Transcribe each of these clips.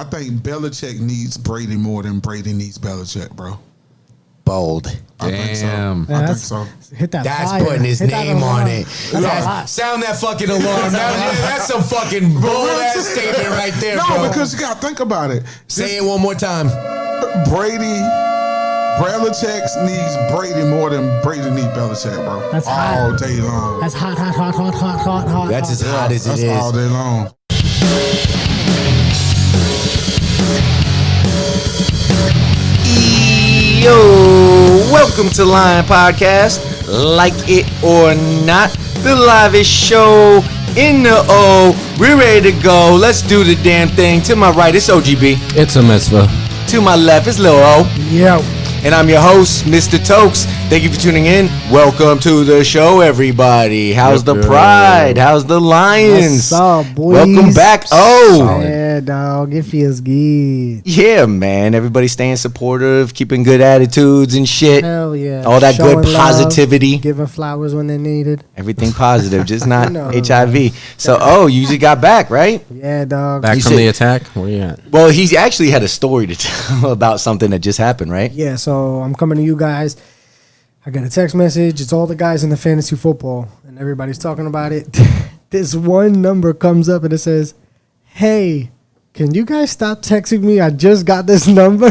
I think Belichick needs Brady more than Brady needs Belichick, bro. Bold. I think so. Damn. I think so. Hit that That's fire. putting his Hit that name on alarm. it. That's a lot. Sound that fucking alarm. That's some fucking bold ass statement right there, No, bro. because you gotta think about it. Say it one more time. Belichick needs Brady more than Brady needs Belichick, bro. That's all hot. day long. That's hot. That's as hot as it That's is. all day long. Yo, welcome to Line Podcast. Like it or not, the livest show in the O. We're ready to go. Let's do the damn thing. To my right, it's OGB. It's a mitzvah. To my left, it's Lil O. Yo. And I'm your host, Mr. Tokes. Thank you for tuning in. Welcome to the show, everybody. How's the Pride? How's the Lions? What's up, boys? Welcome back. Oh, Yeah, dog. It feels good. yeah, man. Everybody staying supportive, keeping good attitudes and shit. Hell yeah. All that Showing good positivity. love, giving flowers when they're needed. Everything positive, just not No. HIV. So, you just got back, right? Yeah, dog. Back You from said- the attack? Where you at? Well, he actually had a story to tell about something that just happened, right? Yeah, so I'm coming to you guys. I got a text message. It's all the guys in the fantasy football, and everybody's talking about it. This one number comes up, and it says, "Hey, can you guys stop texting me? I just got this number."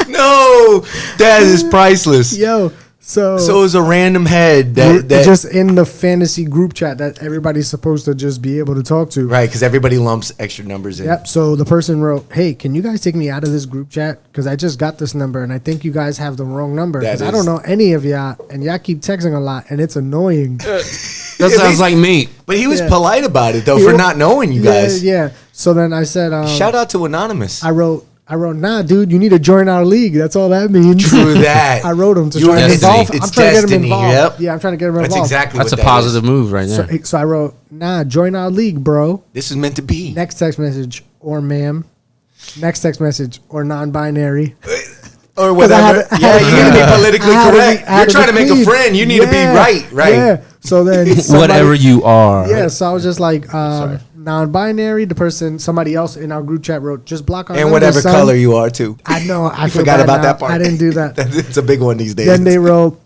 No. That is priceless. Yo, so So it was a random head that just in the fantasy group chat that everybody's supposed to just be able to talk to. right, because everybody lumps extra numbers in. Yep. So the person wrote, "Hey, can you guys take me out of this group chat? Because I just got this number, and I think you guys have the wrong number. That Because I is- don't know any of y'all, and y'all keep texting a lot, and it's annoying." That sounds like me. But he was Yeah. polite about it though, He for wa- not knowing you guys. Yeah. So then I said, Shout out to Anonymous. I wrote, "Nah, dude, you need to join our league. That's all that means." True that. I wrote him to You're try to destiny. involve. It's I'm trying to get him destiny, involved. yep. Yeah, I'm trying to get him That's involved. exactly That's a what that positive is. move right there. So I wrote, "Nah, join our league, bro." This is meant to be. Next text message, or ma'am. Next text message, or non-binary. Or 'Cause I whatever. had to- Yeah, you need to be politically I had to be- correct. I had You're to trying to be make a clean. friend. You need to be right. Yeah. So then Whatever you are. Yeah, so I was just like, non-binary. The person, somebody else in our group chat wrote, "Just block our And numbers, whatever son." color you are too. I know. I You feel forgot bad about now. that part. I didn't do that. It's a big one these days. Then they wrote,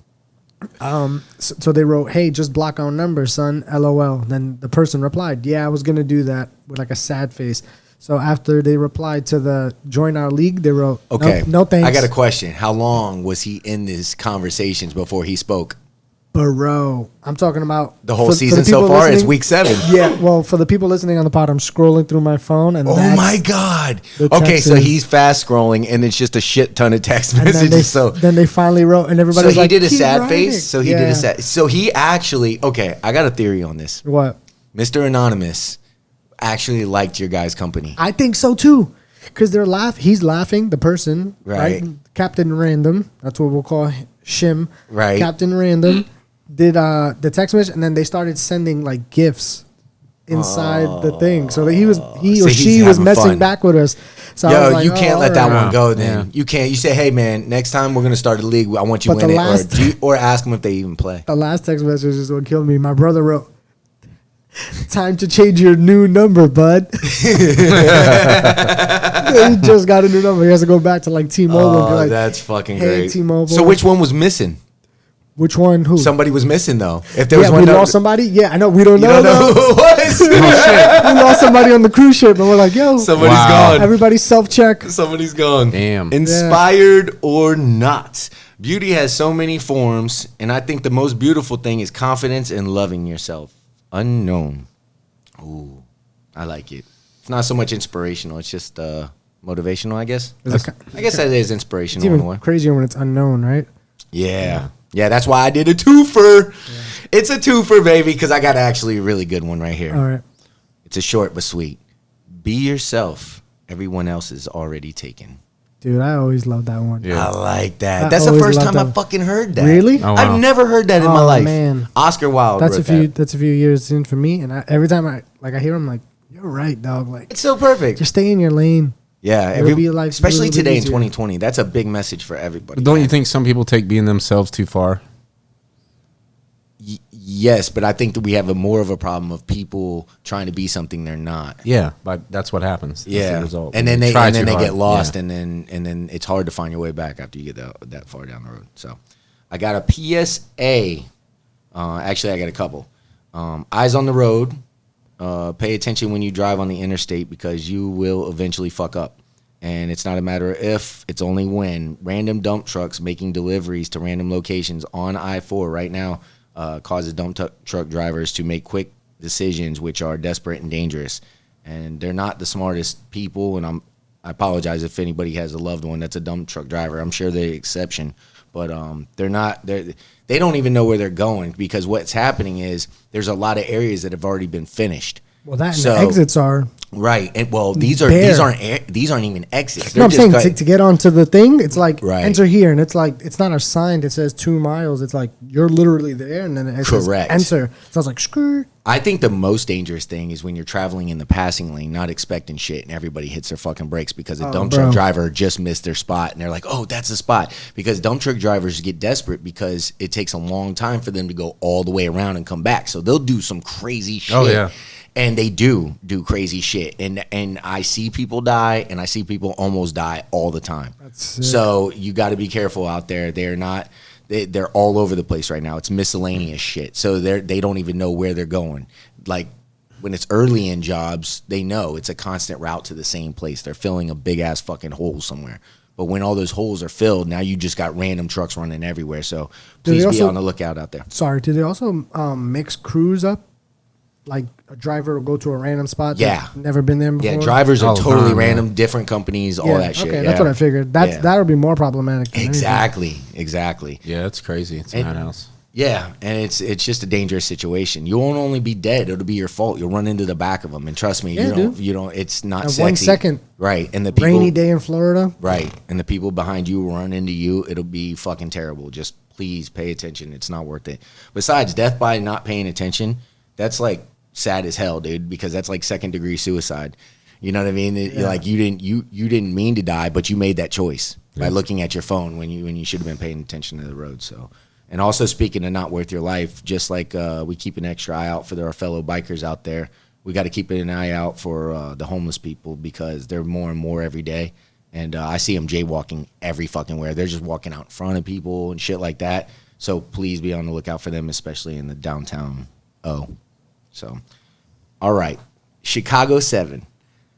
so they wrote, "Hey, just block our numbers, son. LOL." Then the person replied, "Yeah, I was gonna do that," with like a sad face. So after they replied to the join our league, they wrote, Okay. no thanks." I got a question. How long was he in these conversations before he spoke? Bro, I'm talking about The whole for season the so people far? It's listening- week 7. Yeah, well, for the people listening on the pod, I'm scrolling through my phone, and Oh that's- my God. the Okay, so Texans. he's fast scrolling and it's just a shit ton of text And messages. then they finally wrote, and So everybody's he like, did a "Keep sad writing." face. So he did a sad. So he actually, okay, I got a theory on this. What? Mr. Anonymous actually liked your guys' company. I think so too, because they're He's laughing. The person, Right. Captain Random. That's what we'll call Shim. Right. Captain Random did the text message, and then they started sending like gifts inside the thing. So that he So or he's she was having messing fun. back with us. So I Yo, was like, you can't "Oh, let that all right." one go. Then Yeah. you can't. You say, "Hey, man, next time we're gonna start a league. I want you But in the it, last- or ask them if they even play." The last text message is what killed me. My brother wrote, "Time to change your new number, bud." He just got a new number. He has to go back to like T-Mobile and be Oh, like, that's fucking "Hey, great. T-Mobile." So which one was missing? "Which one? Who?" Somebody was missing though. If there was Yeah, one, we number- lost somebody. Yeah, I know. We don't You know. don't know though. who it was. We lost somebody on the cruise ship, and we're like, "Yo, Somebody's Wow. gone. everybody self-check." Somebody's gone. Damn. Inspired or not, beauty has so many forms, and I think the most beautiful thing is confidence and loving yourself. Unknown. Ooh, I like it. It's not so much inspirational. It's just motivational, I guess. I guess that is It's inspirational in a even way. crazier when it's unknown, right? Yeah. Yeah, that's why I did a twofer. It's a twofer, baby, because I got actually a really good one right here. All right. It's a short but sweet. Be yourself. Everyone else is already taken. Dude, I always love that one. Yeah. I like that. I That's the always first loved time I that. fucking heard that. Really? Oh, wow. I've never heard that in my Oh, life. man. Oscar Wilde That's wrote a few. that. That's a few years in for me, and every time I hear him, like, "You're right, dog. Like, It's so perfect. just stay in your lane." Yeah, It'll be life a especially little bit today in easier. 2020. That's a big message for everybody. But don't you man. think some people take being themselves too far? Yes, but I think that we have more of a problem of people trying to be something they're not. Yeah, but that's what happens. That's Yeah, the result. and then You they try too hard. get lost, Yeah. and then it's hard to find your way back after you get that far down the road. So, I got a PSA. Actually, I got a couple. Eyes on the road. Pay attention when you drive on the interstate because you will eventually fuck up. And it's not a matter of if, it's only when. Random dump trucks making deliveries to random locations on I-4 right now causes dump truck drivers to make quick decisions which are desperate and dangerous. And they're not the smartest people, and I apologize if anybody has a loved one that's a dump truck driver. I'm sure they're the exception. But they don't even know where they're going because what's happening is there's a lot of areas that have already been finished. Well, that and the exits are right, and well, these aren't even exits. No, I'm saying to get onto the thing, it's like Right. enter here, and it's like it's not a sign that says 2 miles. It's like you're literally there, and then it says Correct. enter. So I was like, screw. I think the most dangerous thing is when you're traveling in the passing lane, not expecting shit, and everybody hits their fucking brakes because a dump truck driver just missed their spot, and they're like, "Oh, that's the spot." Because dump truck drivers get desperate because it takes a long time for them to go all the way around and come back, so they'll do some crazy shit. Oh, yeah. And they do crazy shit, and I see people die, and I see people almost die all the time. That's sick. So you got to be careful out there. They're all over the place right now. It's miscellaneous shit. So they don't even know where they're going. Like when it's early in jobs, they know it's a constant route to the same place. They're filling a big ass fucking hole somewhere. But when all those holes are filled, now you just got random trucks running everywhere. So please be on the lookout out there. Sorry, do they also mix crews up? Like a driver will go to a random spot. Yeah. That's never been there before. Yeah, drivers are All the totally time, random, different companies, all that shit. Okay, that's what I figured. That would be more problematic. Than Exactly. Yeah, it's crazy. It's a And- madhouse. Yeah, and it's just a dangerous situation. You won't only be dead; it'll be your fault. You'll run into the back of them, and trust me, Yeah, you don't. It's not anything. sexy. 1 second Right? And the people, rainy day in Florida. right? And the people behind you will run into you. It'll be fucking terrible. Just please pay attention. It's not worth it. Besides, death by not paying attention, that's like sad as hell, dude. Because that's like 2nd-degree suicide. You know what I mean? Like you didn't mean to die, but you made that choice by looking at your phone when you should have been paying attention to the road. So. And also, speaking of not worth your life, just like we keep an extra eye out for our fellow bikers out there, we got to keep an eye out for the homeless people because they're more and more every day. And I see them jaywalking every fucking where. They're just walking out in front of people and shit like that. So please be on the lookout for them, especially in the downtown O. So, all right. Chicago 7.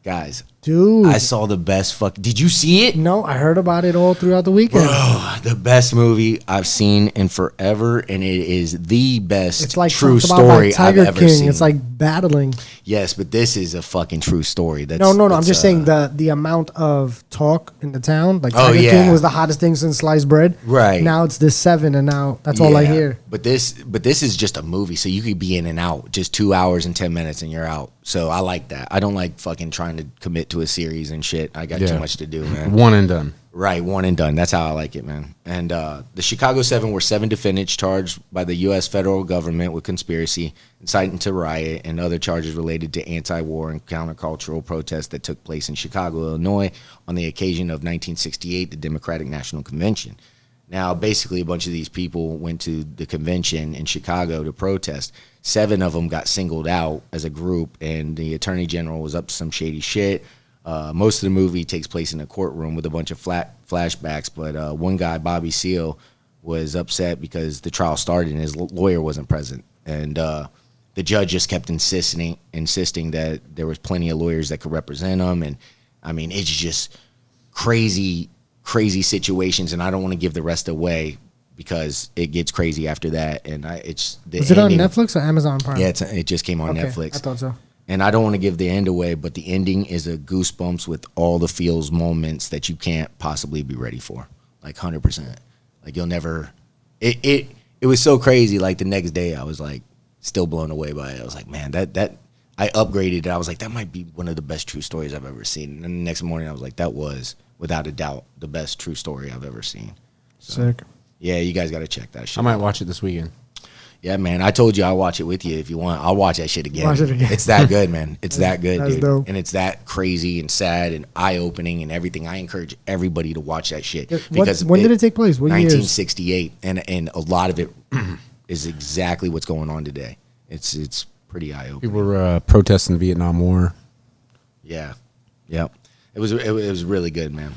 Guys, Dude. I saw the best Did you see it? No, I heard about it all throughout the weekend. Bro, the best movie I've seen in forever, and it is the best It's like true talked about story by Tiger I've ever King. seen. It's like battling. Yes, but this is a fucking true story. That's, No. I'm that's, just saying the amount of talk in the town. Like Oh, Tiger yeah. King was the hottest thing since sliced bread. Right. Now it's this 7, and now that's all I Yeah, hear. But this is just a movie, so you could be in and out, just 2 hours and 10 minutes, and you're out. So I like that. I don't like fucking trying to commit to a series and shit. I got too much to do, man. One and done. Right, one and done. That's how I like it, man. And the Chicago 7 were 7 defendants charged by the U.S. federal government with conspiracy, inciting to riot, and other charges related to anti-war and countercultural protests that took place in Chicago, Illinois, on the occasion of 1968, the Democratic National Convention. Now, basically, a bunch of these people went to the convention in Chicago to protest. 7 of them got singled out as a group, and the attorney general was up to some shady shit. Most of the movie takes place in a courtroom with a bunch of flashbacks, but one guy, Bobby Seale, was upset because the trial started and his lawyer wasn't present. And the judge just kept insisting that there was plenty of lawyers that could represent him. And, I mean, it's just crazy situations, and I don't want to give the rest away because it gets crazy after that. And was it on Netflix or Amazon Prime? Yeah, it just came on Netflix. I thought so. And I don't want to give the end away, but the ending is a goosebumps with all the feels moments that you can't possibly be ready for. Like 100%. Like you'll never it was so crazy. Like the next day I was like still blown away by it. I was like, man, that I upgraded it. I was like, that might be one of the best true stories I've ever seen. And then the next morning I was like, that was without a doubt the best true story I've ever seen. So, Sick. yeah, you guys got to check that shit. I might watch it this weekend. Yeah, man. I told you I'll watch it with you if you want. I'll watch that shit again. Watch it again. It's that good, man. It's that good, That's dude. dope. And it's that crazy and sad and eye-opening and everything. I encourage everybody to watch that shit. When did it take place? What years? 1968. And a lot of it is exactly what's going on today. It's pretty eye-opening. People were protesting the Vietnam War. Yeah. Yep. It was really good, man.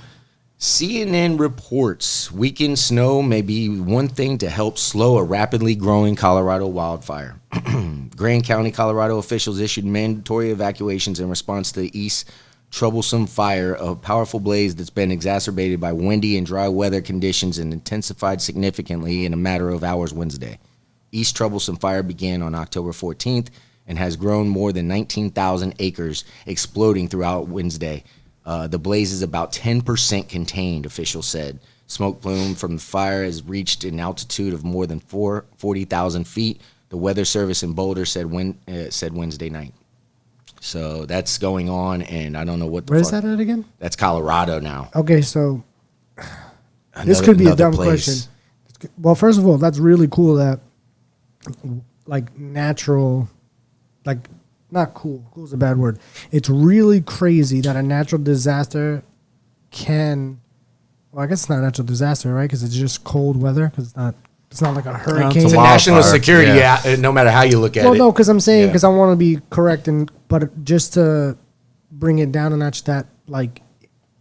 CNN reports weekend snow may be one thing to help slow a rapidly growing Colorado wildfire. Grand County, Colorado officials issued mandatory evacuations in response to the East troublesome fire, a powerful blaze that's been exacerbated by windy and dry weather conditions and intensified significantly in a matter of hours Wednesday. East troublesome fire began on October 14th and has grown more than 19,000 acres, exploding throughout Wednesday. The blaze is about 10% contained, officials said. Smoke plume from the fire has reached an altitude of more than 40,000 feet, the Weather Service in Boulder said Wednesday night. So that's going on, and I don't know what the Where's that at again? That's Colorado now. Okay, so this could be a dumb question. Well, first of all, that's really cool that, like, natural, like, not cool. Cool is a bad word. It's really crazy that a natural disaster can, well, I guess it's not a natural disaster, right? Because it's just cold weather. Because it's not like a hurricane. It's a national security, no matter how you look at it. Well, no, because I'm saying, because I want to be correct, but just to bring it down a notch, that, like,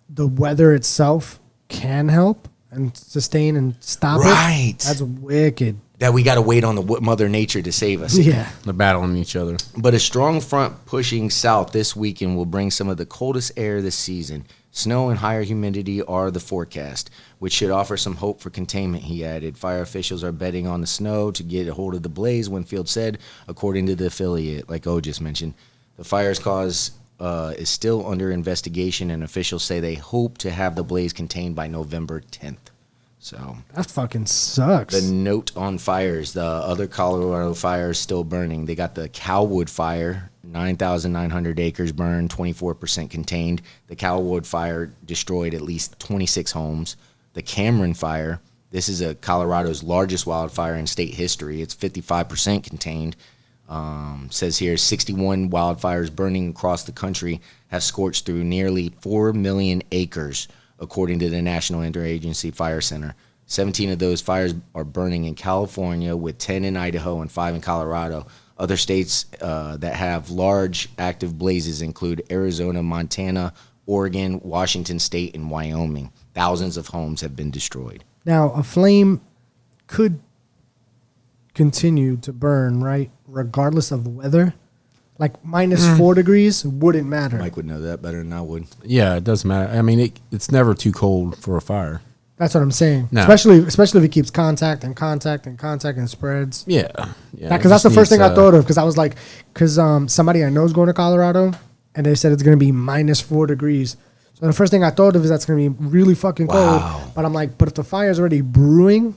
the weather itself can help and sustain and stop it. Right. That's wicked. That we got to wait on the Mother Nature to save us. Yeah. They're battling each other. But a strong front pushing south this weekend will bring some of the coldest air this season. Snow and higher humidity are the forecast, which should offer some hope for containment, he added. Fire officials are betting on the snow to get a hold of the blaze, Winfield said, according to the affiliate, like O just mentioned. The fire's cause is still under investigation, and officials say they hope to have the blaze contained by November 10th. So that fucking sucks. The note on fires, the other Colorado fires still burning. They got the Cowwood fire, 9,900 acres burned, 24% contained. The Cowwood fire destroyed at least 26 homes. The Cameron fire, this is Colorado's largest wildfire in state history. It's 55% contained. Says here 61 wildfires burning across the country have scorched through nearly 4 million acres, according to the National Interagency Fire Center. 17 of those fires are burning in California, with 10 in Idaho and 5 in Colorado. Other states that have large active blazes include Arizona, Montana, Oregon, Washington State, and Wyoming. Thousands of homes have been destroyed. Now, a flame could continue to burn, right, regardless of weather? Like minus 4 degrees wouldn't matter. Mike would know that better than I would. Yeah, it doesn't matter. I mean, it's never too cold for a fire. That's what I'm saying. No. Especially if it keeps contact and spreads. Yeah. Because that's the first thing I thought of. Because I was like, somebody I know is going to Colorado, and they said it's going to be minus 4 degrees. So the first thing I thought of is that's going to be really fucking cold. Wow. But I'm like, but if the fire's already brewing,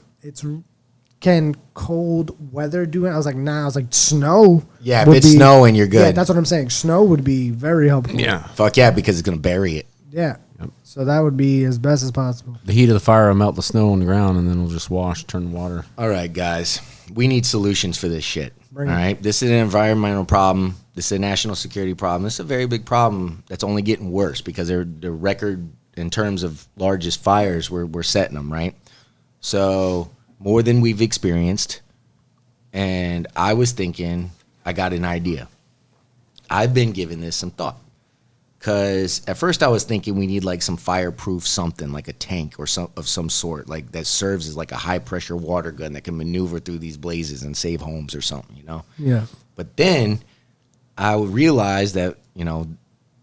can cold weather do it? I was like, nah. I was like, snow. Yeah, if it's snowing, you're good. Yeah, that's what I'm saying. Snow would be very helpful. Yeah. Fuck yeah, because it's going to bury it. Yeah. Yep. So that would be as best as possible. The heat of the fire will melt the snow on the ground, and then it'll just turn to water. All right, guys. We need solutions for this shit. Bring all it. right? This is an environmental problem. This is a national security problem. This is a very big problem that's only getting worse because the record in terms of largest fires, we're setting them, right? So more than we've experienced. And I was thinking, I got an idea. I've been giving this some thought. Because at first I was thinking we need like some fireproof something, like a tank or some sort, like that serves as like a high pressure water gun that can maneuver through these blazes and save homes or something, you know? Yeah. But then I realized that,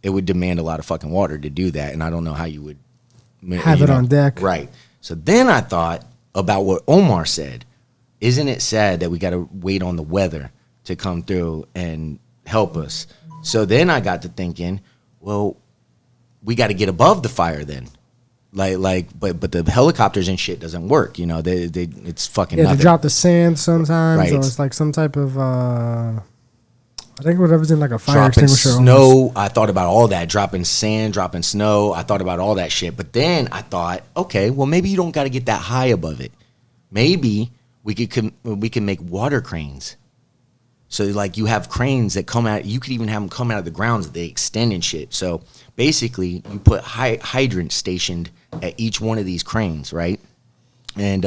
it would demand a lot of fucking water to do that. And I don't know how you would have it on deck. Right. So then I thought about what Omar said. Isn't it sad that we got to wait on the weather to come through and help us? So then I got to thinking, well, we got to get above the fire then. But the helicopters and shit doesn't work. It's fucking nothing. They drop the sand sometimes, Right. or it's like some type of, I think whatever's in like a fire Dropping extinguisher. snow. Almost. I thought about all that. Dropping sand, dropping snow. I thought about all that shit. But then I thought, okay, well, maybe you don't got to get that high above it. Maybe we can make water cranes. So, like, you have cranes that come out. You could even have them come out of the grounds that they extend and shit. So, basically, you put hydrants stationed at each one of these cranes, right? And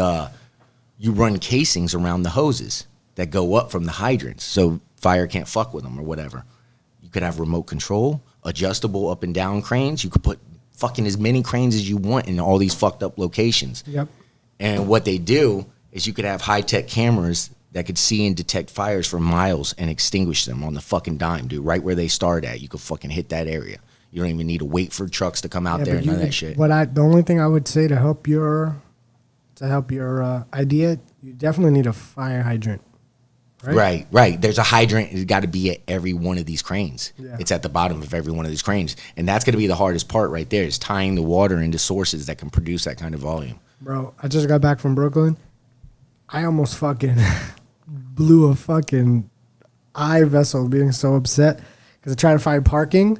you run casings around the hoses. that go up from the hydrants, so fire can't fuck with them or whatever. You could have remote control, adjustable up and down cranes. You could put fucking as many cranes as you want in all these fucked up locations. Yep. And what they do is you could have high-tech cameras that could see and detect fires for miles and extinguish them on the fucking dime, dude. Right where they start at, you could fucking hit that area. You don't even need to wait for trucks to come out there and none of that shit. The only thing I would say to help your idea, you definitely need a fire hydrant. Right. There's a hydrant. It's got to be at every one of these cranes. Yeah. It's at the bottom of every one of these cranes. And that's going to be the hardest part right there is tying the water into sources that can produce that kind of volume. Bro, I just got back from Brooklyn. I almost fucking blew a fucking eye vessel being so upset because I tried to find parking.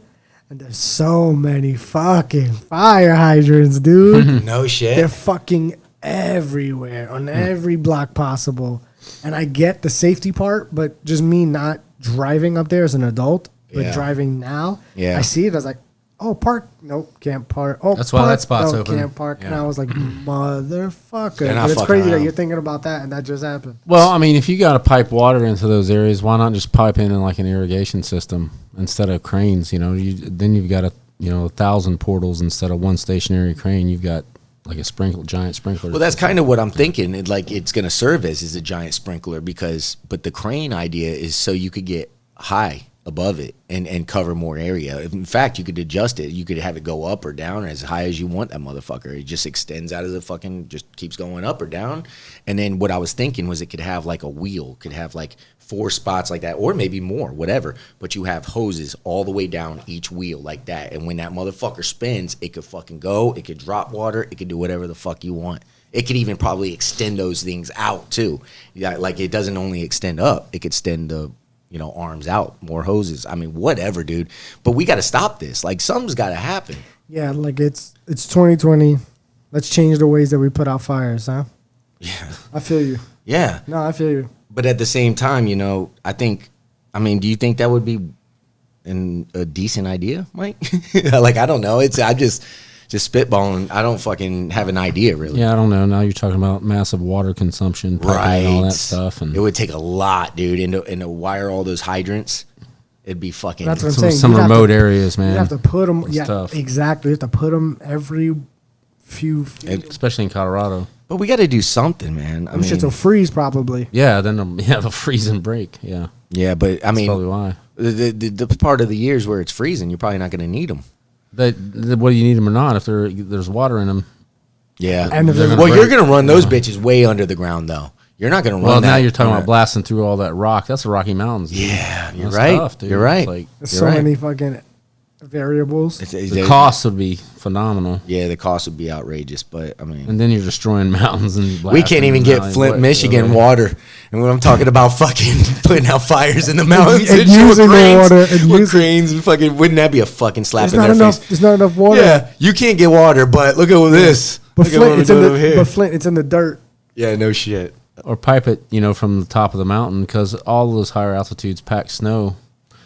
And there's so many fucking fire hydrants, dude. No shit. They're fucking everywhere on every block possible. And I get the safety part, but just me not driving up there as an adult, but driving now, I see it. I was like, oh, park. Nope, can't park. Oh, that's why that spot's open. Can't park. Yeah. And I was like, motherfucker. They're not But it's fucking crazy that around. you're thinking about that and that just happened. Well, I mean, if you got to pipe water into those areas, why not just pipe in like an irrigation system instead of cranes? You know, then you've got 1,000 portals instead of one stationary crane. You've got like a giant sprinkler. Well, that's kind of what I'm thinking. It's going to serve as a giant sprinkler but the crane idea is so you could get high above it and cover more area. In fact, you could adjust it. You could have it go up or down as high as you want that motherfucker. It just extends out of the fucking, just keeps going up or down. And then what I was thinking was it could have like a wheel, could have like 4 spots like that, or maybe more, whatever. But you have hoses all the way down each wheel like that. And when that motherfucker spins, it could fucking go, it could drop water, it could do whatever the fuck you want. It could even probably extend those things out too. Yeah, like it doesn't only extend up, it could extend the arms out, more hoses. I mean, whatever, dude. But we got to stop this. Like, something's got to happen. Yeah, like it's 2020. Let's change the ways that we put out fires, huh? Yeah. I feel you. Yeah. No, I feel you. But at the same time, do you think that would be a decent idea, Mike? Like, I don't know. I just spitballing. I don't fucking have an idea, really. Yeah, I don't know. Now you're talking about massive water consumption, piping and all that stuff. And it would take a lot, dude. And to wire all those hydrants, it'd be fucking. That's what I'm saying. Some remote areas, man. You have to put them. It's tough. Exactly. You have to put them every few feet. Especially in Colorado. But we got to do something, man. Them shits will freeze probably. Yeah, then they'll freeze and break. Yeah. Yeah, but I mean, that's probably why. The part of the years where it's freezing, you're probably not going to need them. Whether you need them or not, if there's water in them. Yeah. And if you're going to run those bitches way under the ground, though. You're not going to run Well, that. now you're talking about blasting through all that rock. That's the Rocky Mountains, dude. Yeah, you're That's right. tough, dude. You're right. It's like, There's so many fucking variables. the cost would be phenomenal. Yeah, the cost would be outrageous, but I mean, And then you're destroying mountains and we can't even get Flint, Michigan water. And when I'm talking about fucking putting out fires in the mountains And using the water and with using- cranes and fucking, wouldn't that be a fucking slap There's in not their enough. face? There's not enough water. Yeah, you can't get water, but look at this. But Look at what Flint, we're it's in doing the. over here. But Flint, it's in the dirt. Yeah, no shit. Or pipe it, from the top of the mountain, because all those higher altitudes pack snow.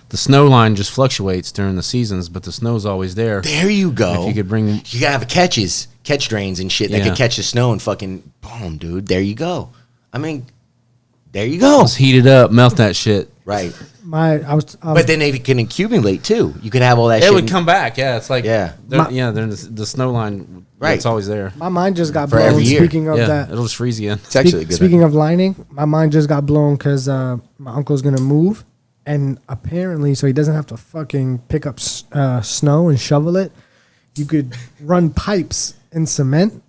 The snow line just fluctuates during the seasons, but the snow's always there. There you go. If you could bring, you gotta have catch drains and shit that Yeah. can catch the snow and fucking boom, dude. There you go. I mean, there you go. just heat it up, melt that shit. Right. I was. But then they can accumulate too. You could have all that It shit. would come back. Yeah, it's like Yeah. they're the snow line. Right. It's always there. My mind just got For blown. every year. Speaking of Yeah, that, it'll just freeze again. It's actually a good speaking idea. of lining, my mind just got blown because my uncle's gonna move, and apparently, so he doesn't have to fucking pick up snow and shovel it. You could run pipes in cement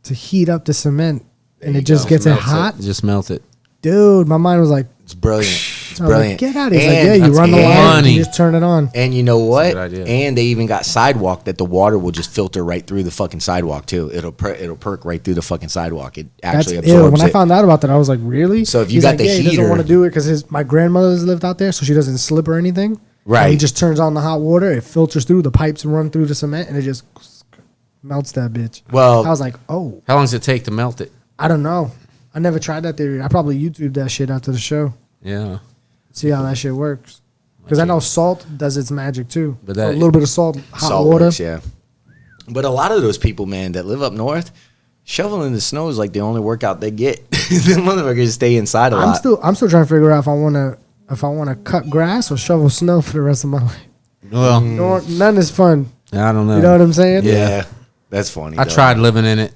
to heat up the cement, and it just gets it Melts hot. Just melt it. Dude, my mind was like, It's brilliant. It's I was like, brilliant. get out of here. He's like, And yeah, you that's run the line, and money. you just turn it on. And you know what? good idea. And they even got sidewalk that the water will just filter right through the fucking sidewalk too. It'll perk right through the fucking sidewalk. It That's actually ill. absorbs When I it. found out about that, I was like, really? So if you He's got like, the he heater- doesn't want to do it because my grandmother's lived out there, so she doesn't slip or anything. Right. And he just turns on the hot water, it filters through, the pipes run through the cement, and it just melts that bitch. Well- I was like, oh, How long does it take to melt it? I don't know. I never tried that theory. I probably YouTubed that shit after the show. Yeah. See how that shit works. Because I know salt does its magic too. But So that- a little bit of salt, hot Salt water. works, yeah. But a lot of those people, man, that live up north, Shoveling the snow is like the only workout they get. The motherfuckers stay inside a lot. I'm still trying to figure out if I wanna cut grass or shovel snow for the rest of my life. Well, None is fun. I don't know. You know what I'm saying? Yeah, that's funny. I though. tried living in it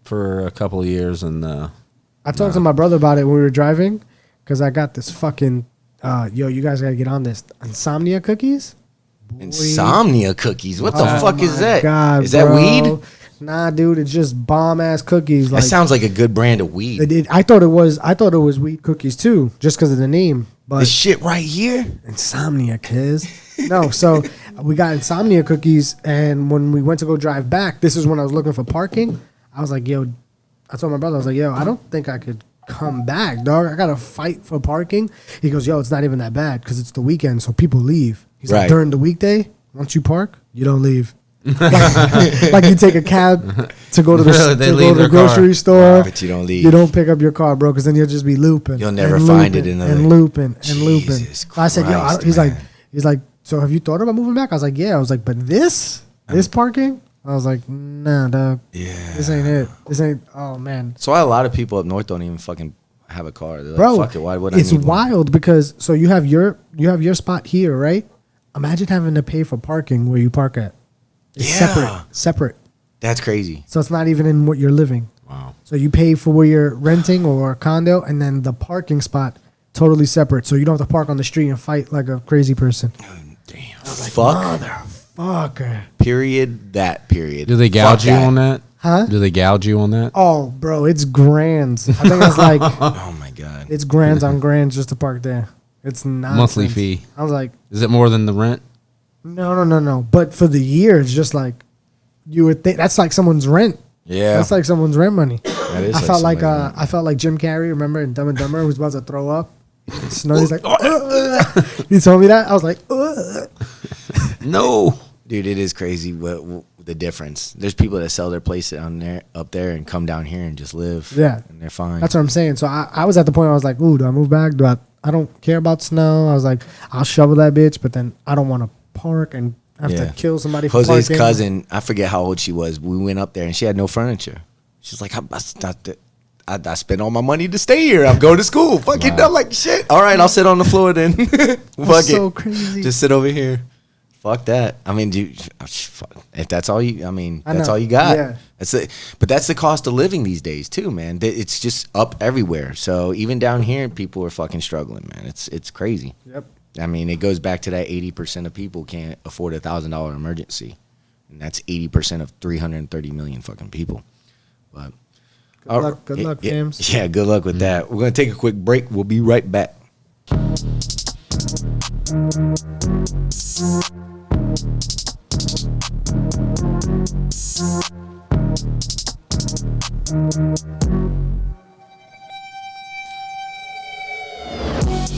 for a couple of years, and I talked to my brother about it when we were driving because I got this fucking you guys gotta get on this insomnia cookies. Insomnia cookies. What the Oh fuck is my that? God, Is that bro. weed? Nah, dude, it's just bomb ass cookies. That sounds like a good brand of weed. I thought it was weed cookies too, just because of the name. But This shit right here. insomnia, kids. No, so we got insomnia cookies, and when we went to go drive back, this is when I was looking for parking. I was like, yo, I told my brother, I was like, yo, I don't think I could come back, dog. I gotta fight for parking. He goes, yo, it's not even that bad because it's the weekend, so people leave. He's Right. like, during the weekday, once you park, you don't leave. like you take a cab to go to the, Really? They to go leave to the their grocery car. store. But you don't leave. You don't pick up your car, bro, because then you'll just be looping. You'll never and find it looping another- and looping and looping. Jesus I said, yo, Christ, he's man. like, so have you thought about moving back? I was like, yeah. I was like, but this parking? I was like, nah, dog. Yeah. This ain't it. This ain't. Oh man, That's why a lot of people up north don't even fucking have a car. They're like, bro. fuck it. Why would I it's need one? wild because so you have your spot here, right? Imagine having to pay for parking where you park at. It's Yeah. separate. That's crazy. So it's not even in what you're living. wow. So you pay for where you're renting or a condo, and then the parking spot totally separate. So you don't have to park on the street and fight like a crazy person. Damn. Fuck. Motherfucker. Period. That period. Do they gouge Fuck you that. on that? Huh? Do they gouge you on that? Oh, bro, it's grands. I think it's like Oh my god. it's grands on grands just to park there. It's not Monthly fee. I was like, Is it more than the rent? no. But for the year, it's just like you would think that's like someone's rent. Yeah. That's like someone's rent money. That is I felt like somebody's rent. I felt like Jim Carrey. Remember in Dumb and Dumber, who was about to throw up. Snow. He's like, he told me that. I was like, No. Dude, it is crazy what the difference. There's people that sell their place down there, up there, and come down here and just live. Yeah. and they're fine. that's what I'm saying. So I was at the point where I was like, ooh, do I move back? I don't care about snow. I was like, I'll shovel that bitch, but then I don't want to park and have Yeah. to kill somebody for Jose's parking. cousin, I forget how old she was. We went up there and she had no furniture. She's like, I spent all my money to stay here. I'm going to school. Fuck it, I'm like shit. All right, I'll sit on the floor then. Fuck so it. crazy. Just sit over here. Fuck that. I mean, dude, if that's all you, I mean, I that's know. all you got. Yeah. But that's the cost of living these days too, man. It's just up everywhere. So even down here, people are fucking struggling, man. It's crazy. Yep. I mean, it goes back to that 80% of people can't afford $1,000 emergency, and that's 80% of 330 million fucking people. But Good luck, James. Yeah, good luck with that. We're gonna take a quick break. We'll be right back.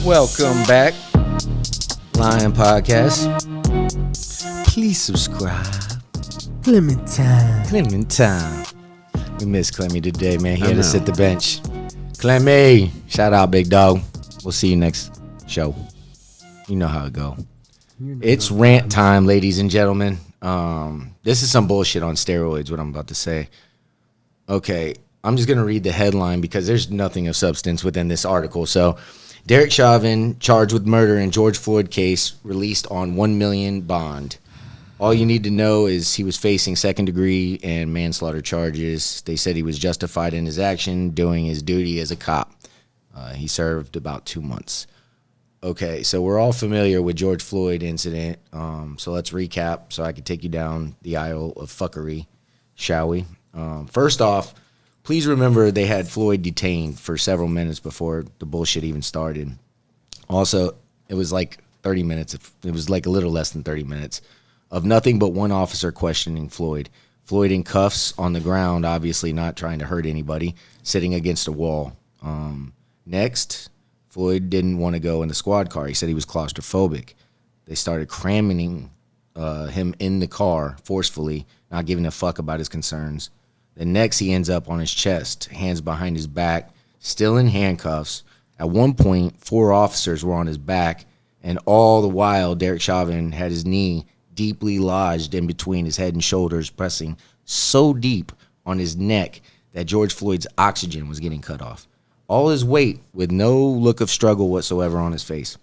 Welcome back, Lion Podcast. Please subscribe. Clementine. Clementine. We miss Clemmy today, man. He I had to know. sit the bench. Clemmy, shout out, big dog. We'll see you next show. You know how it go. It's rant time, ladies and gentlemen. This is some bullshit on steroids, what I'm about to say. Okay, I'm just going to read the headline because there's nothing of substance within this article. So, Derek Chauvin, charged with murder in George Floyd case, released on $1 million bond. All you need to know is he was facing second-degree and manslaughter charges. They said he was justified in his action, doing his duty as a cop. He served about 2 months. Okay, so we're all familiar with George Floyd incident. So let's recap so I can take you down the aisle of fuckery, shall we? First off, please remember they had Floyd detained for several minutes before the bullshit even started. Also, it was like 30 minutes. It was like a little less than 30 minutes of nothing but one officer questioning Floyd. Floyd in cuffs on the ground, obviously not trying to hurt anybody, sitting against a wall. Next, Floyd didn't want to go in the squad car. He said he was claustrophobic. They started cramming him in the car forcefully, not giving a fuck about his concerns. Then next, he ends up on his chest, hands behind his back, still in handcuffs. At one point, 4 officers were on his back, and all the while, Derek Chauvin had his knee deeply lodged in between his head and shoulders, pressing so deep on his neck that George Floyd's oxygen was getting cut off. All his weight with no look of struggle whatsoever on his face.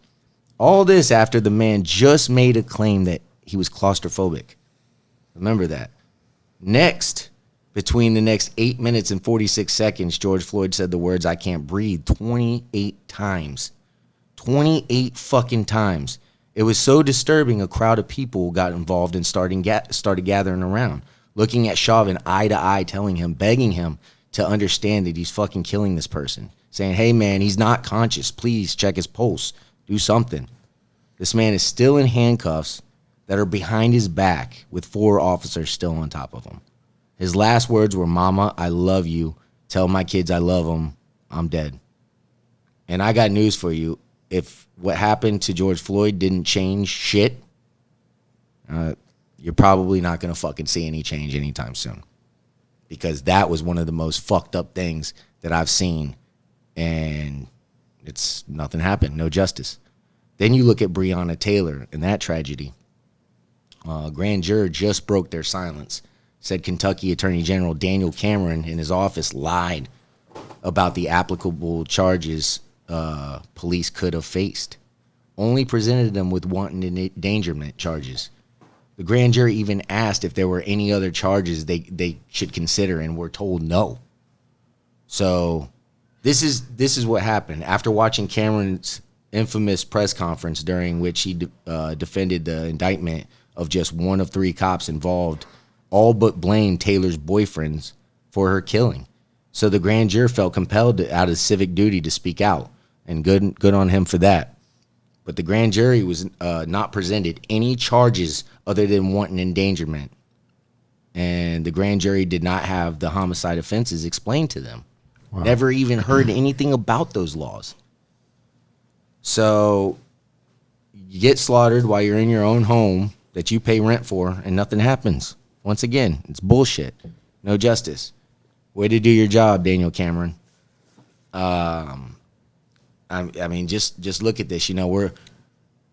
All this after the man just made a claim that he was claustrophobic. Remember that. Next, between the next 8 minutes and 46 seconds, George Floyd said the words, "I can't breathe," 28 times. 28 fucking times. It was so disturbing, a crowd of people got involved and started gathering around, looking at Chauvin eye to eye, telling him, begging him to understand that he's fucking killing this person. Saying, "Hey man, he's not conscious. Please check his pulse. Do something." This man is still in handcuffs that are behind his back with 4 officers still on top of him. His last words were, "Mama, I love you. Tell my kids I love them. I'm dead." And I got news for you. If what happened to George Floyd didn't change shit, you're probably not going to fucking see any change anytime soon. Because that was one of the most fucked up things that I've seen. And it's nothing happened. No justice. Then you look at Breonna Taylor and that tragedy. Grand juror just broke their silence. Said Kentucky Attorney General Daniel Cameron in his office lied about the applicable charges police could have faced. Only presented them with wanton endangerment charges. The grand jury even asked if there were any other charges they should consider and were told no. So this is what happened. After watching Cameron's infamous press conference during which he defended the indictment of just one of 3 cops involved, all but blamed Taylor's boyfriends for her killing. So the grand jury felt compelled out of civic duty to speak out, and good on him for that. But the grand jury was not presented any charges other than wanton endangerment, and the grand jury did not have the homicide offenses explained to them. Wow. Never even heard anything about those laws. So you get slaughtered while you're in your own home that you pay rent for, and nothing happens. Once again, it's bullshit. No justice. Way to do your job, Daniel Cameron. I mean, just look at this. You know,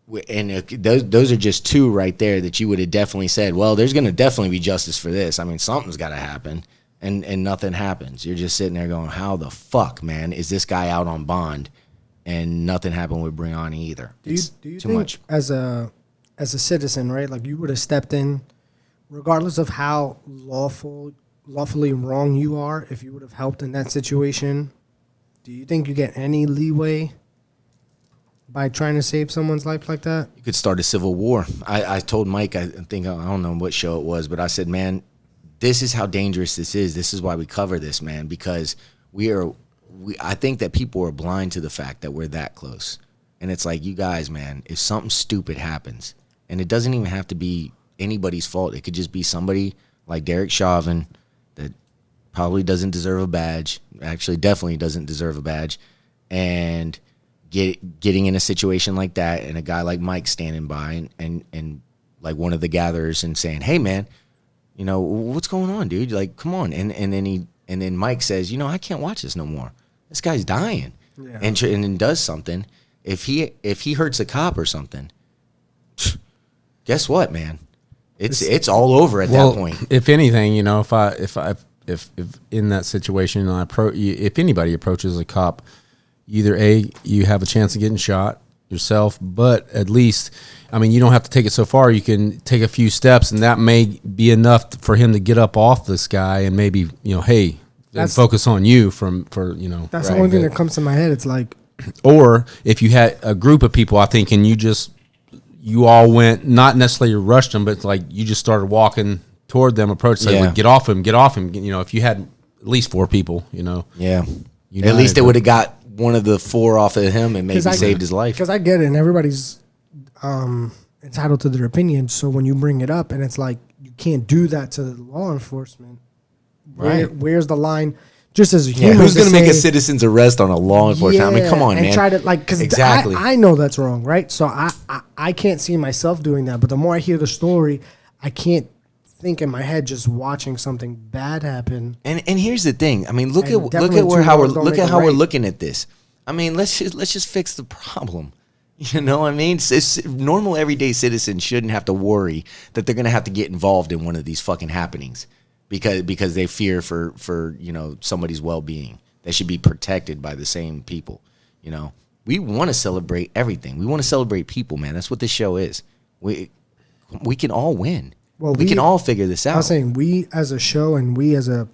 those are just 2 right there that you would have definitely said, well, there's going to definitely be justice for this. I mean, something's got to happen, and nothing happens. You're just sitting there going, how the fuck, man, is this guy out on bond? And nothing happened with Breonna either. Do you think much. As a citizen, right? Like, you would have stepped in, regardless of how lawfully wrong you are, if you would have helped in that situation. Do you think you get any leeway by trying to save someone's life like that? You could start a civil war. I told Mike, I don't know what show it was, but I said, man, this is how dangerous this is. This is why we cover this, man, because I think that people are blind to the fact that we're that close. And it's like, you guys, man, if something stupid happens, and it doesn't even have to be anybody's fault. It could just be somebody like Derek Chauvin that probably doesn't deserve a badge, actually definitely doesn't deserve a badge, and getting in a situation like that, and a guy like Mike standing by and like one of the gatherers and saying, hey, man, you know, what's going on, dude? Like, come on. And then Mike says, you know, I can't watch this no more. This guy's dying. Yeah. And then does something. If he hurts a cop or something, guess what, man? It's all over at that point. If anything, you know, if in that situation, if anybody approaches a cop, either you have a chance of getting shot yourself, but at least, I mean, you don't have to take it so far. You can take a few steps, and that may be enough for him to get up off this guy and maybe, you know, hey, focus on you for you know. That's the only thing that comes to my head. It's like, or if you had a group of people, I think, and you all went, not necessarily rushed them, but it's like you just started walking toward them, approach, say, well, get off him. You know, if you had at least 4 people, you know. Yeah. At least it would have got one of the 4 off of him and maybe saved his life. Because I get it, and everybody's entitled to their opinion. So when you bring it up, and it's like, you can't do that to law enforcement. Right. Where's the line? Just as a human, who's going to make a citizen's arrest on a law enforcement? I mean, come on, and man. Try to, like, because exactly. I know that's wrong, right? So I can't see myself doing that. But the more I hear the story, I can't think in my head just watching something bad happen. And here's the thing. I mean, look at how we're looking at this. I mean, let's just fix the problem. You know what I mean? Normal everyday citizens shouldn't have to worry that they're going to have to get involved in one of these fucking happenings. because they fear for somebody's well-being. They should be protected by the same people. We want to celebrate everything. We want to celebrate people, man. That's what this show is. We can all win. Well, we can all figure this out. I was saying, we as a show and we as a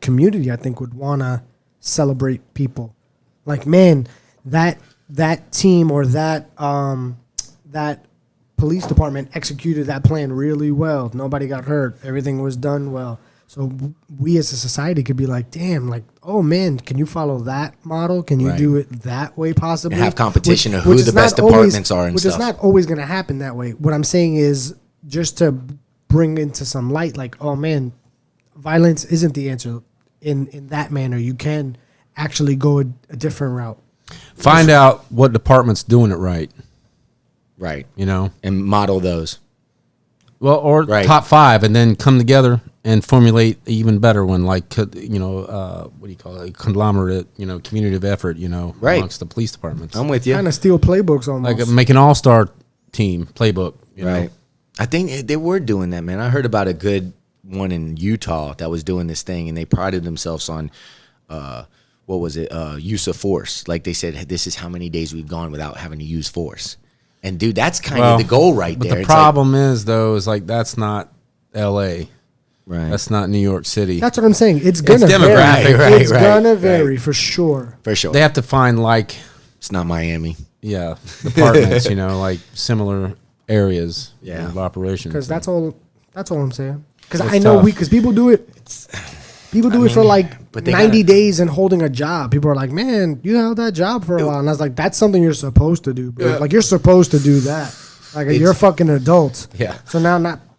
community, I think, would want to celebrate people. Like, man, that team or that police department executed that plan really well. Nobody got hurt. Everything was done well. So we as a society could be like, damn, like, oh man, can you follow that model? Can you do it that way possibly? And have competition of who the best departments are and stuff. Which is not always going to happen that way. What I'm saying is just to bring into some light, like, oh man, violence isn't the answer in that manner. You can actually go a different route. Find out what department's doing it right. Right. And model those. Well, or top 5, and then come together and formulate even better one, like, what do you call it? A conglomerate, community of effort, amongst the police departments. I'm with you. Kind of steal playbooks almost. Like make an all-star team playbook, right. I think they were doing that, man. I heard about a good one in Utah that was doing this thing, and they prided themselves on, use of force. Like they said, this is how many days we've gone without having to use force. And dude, that's kind of the goal right there. But the problem is, that's not L.A. Right. That's not New York City. That's what I'm saying. It's gonna vary. It's gonna vary for sure. For sure. They have to find it's not Miami. Yeah, departments. Like similar areas of operations. Because that's all I'm saying. Because I know because people do it. People do it for like 90 days and holding a job. People are like, man, you held that job for a while. And I was like, that's something you're supposed to do, bro. Like, you're supposed to do that. Like, you're a fucking adult. Yeah. So now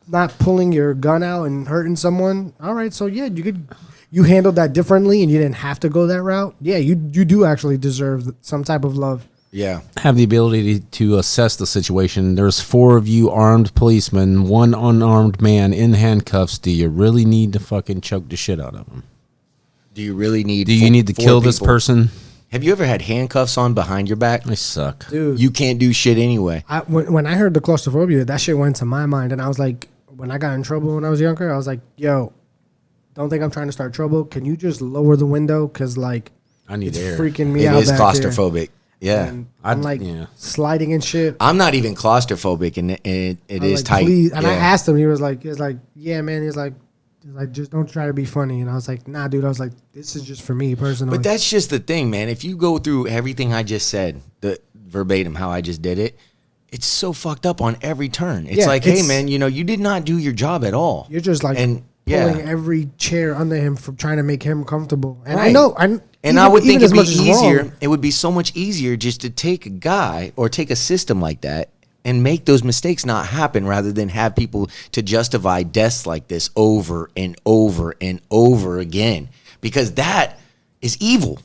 not pulling your gun out and hurting someone. All right, so yeah, you handled that differently and you didn't have to go that route. Yeah, you do actually deserve some type of love. Yeah. Have the ability to assess the situation. There's 4 of you armed policemen, 1 unarmed man in handcuffs. Do you really need to fucking choke the shit out of him? Do you really need? Do you need to kill this person? Have you ever had handcuffs on behind your back? They suck, dude. You can't do shit anyway. When I heard the claustrophobia, that shit went to my mind, and I was like, when I got in trouble when I was younger, I was like, yo, don't think I'm trying to start trouble. Can you just lower the window? Because like, I need it's air. freaking me out. It is claustrophobic. Yeah. And I'm like sliding and shit. I'm not even claustrophobic, and it is like, tight. Please. And I asked him, he was like, yeah, man. He's like, just don't try to be funny. And I was like, nah, dude. I was like, this is just for me personally. But that's just the thing, man. If you go through everything I just said, the verbatim how I just did it, it's so fucked up on every turn. It's like, hey, man, you did not do your job at all. You're just like pulling every chair under him from trying to make him comfortable. And I know, I would think it'd be easier. It would be so much easier just to take a guy or take a system like that and make those mistakes not happen rather than have people to justify deaths like this over and over and over again. Because that is evil.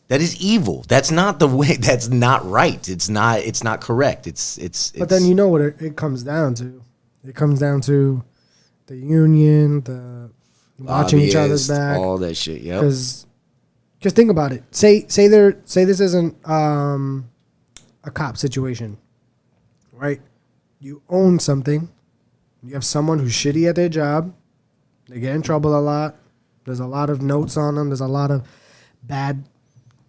That is evil. That's not the way. That's not right. It's not correct. But then you know what it comes down to? It comes down to the union, the watching each other's back, all that shit. Yeah. Because think about it. Say this isn't a cop situation, right? You own something. You have someone who's shitty at their job. They get in trouble a lot. There's a lot of notes on them. There's a lot of bad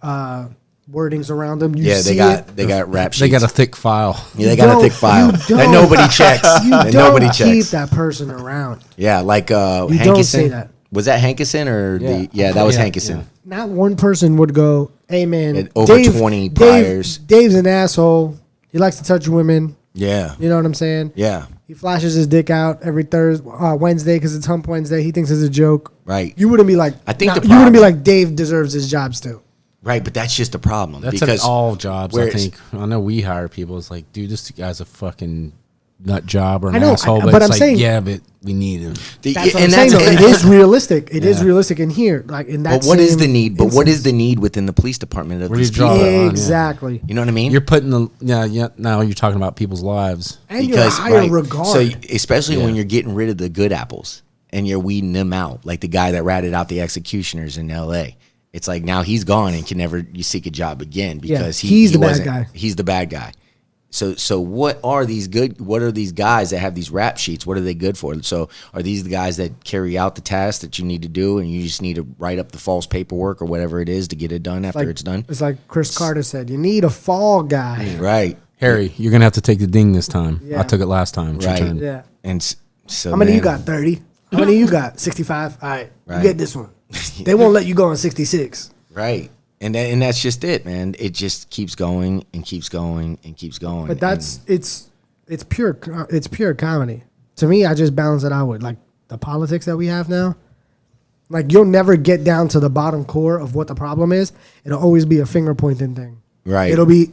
wordings around them. They got rap sheets. They got a thick file. Yeah, they got a thick file that nobody checks. Nobody checks. Keep that person around. Yeah, like Hankinson. Don't say that. Was that Hankinson or that was Hankinson. Yeah. Not one person would go, hey man, over 20 priors. Dave's an asshole. He likes to touch women. Yeah. You know what I'm saying? Yeah. He flashes his dick out every Wednesday because it's Hump Wednesday. He thinks it's a joke. Right. You wouldn't be like, you wouldn't be like, Dave deserves his job still. Right, but that's just a problem. That's because in all jobs, I think. I know we hire people. It's like, dude, this guy's a fucking nut job or an asshole. But it's saying, but we need him. That's what I'm saying, though. It is realistic. It is realistic in here. Like in that. But what is the need? But what is the need within the police department of these people? Exactly. You know what I mean? You're putting now you're talking about people's lives. And you're a higher regard. So especially when you're getting rid of the good apples and you're weeding them out, like the guy that ratted out the executioners in L.A. It's like now he's gone and can never seek a job again because he's the bad guy. He's the bad guy. So what are these guys that have these rap sheets? What are they good for? So are these the guys that carry out the task that you need to do, and you just need to write up the false paperwork or whatever it is to get it done after it's done? It's like Chris Carter said, you need a fall guy. Right. Harry, you're gonna have to take the ding this time. Yeah. I took it last time. It's your Right. turn. Yeah. And so How many you man, got? 30. How many you got? 65. All right. Right. You get this one. They won't let you go on 66. Right. And that's just it, man. It just keeps going and keeps going and keeps going. But it's pure comedy. To me, I just balance it out with like the politics that we have now. Like you'll never get down to the bottom core of what the problem is. It'll always be a finger pointing thing. Right. It'll be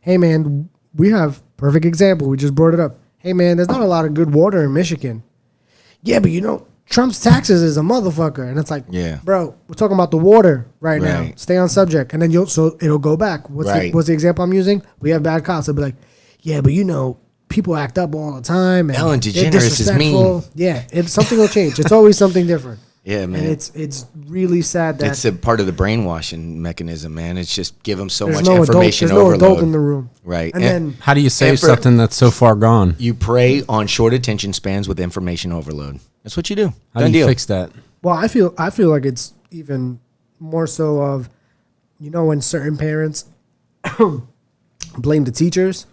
hey man, we have perfect example. We just brought it up. Hey man, there's not a lot of good water in Michigan. Yeah, but you know, Trump's taxes is a motherfucker. And it's like, Yeah. bro, we're talking about the water right now. Right. Stay on subject. And then so it'll go back. What's the example I'm using? We have bad cops. They'll be like, yeah, but you know, people act up all the time. And Ellen they're DeGeneres is disrespectful. mean. Yeah, something will change. It's always something different. Yeah, man. And it's really sad that It's a part of the brainwashing mechanism, man. It's just give them so there's much no information adult, there's no overload. adult in the room. Right. And then How do you save And for- something that's so far gone? You prey on short attention spans with information overload. That's what you do. How Done do you deal. fix that? well, I feel like it's even more so of, you know, when certain parents blame the teachers,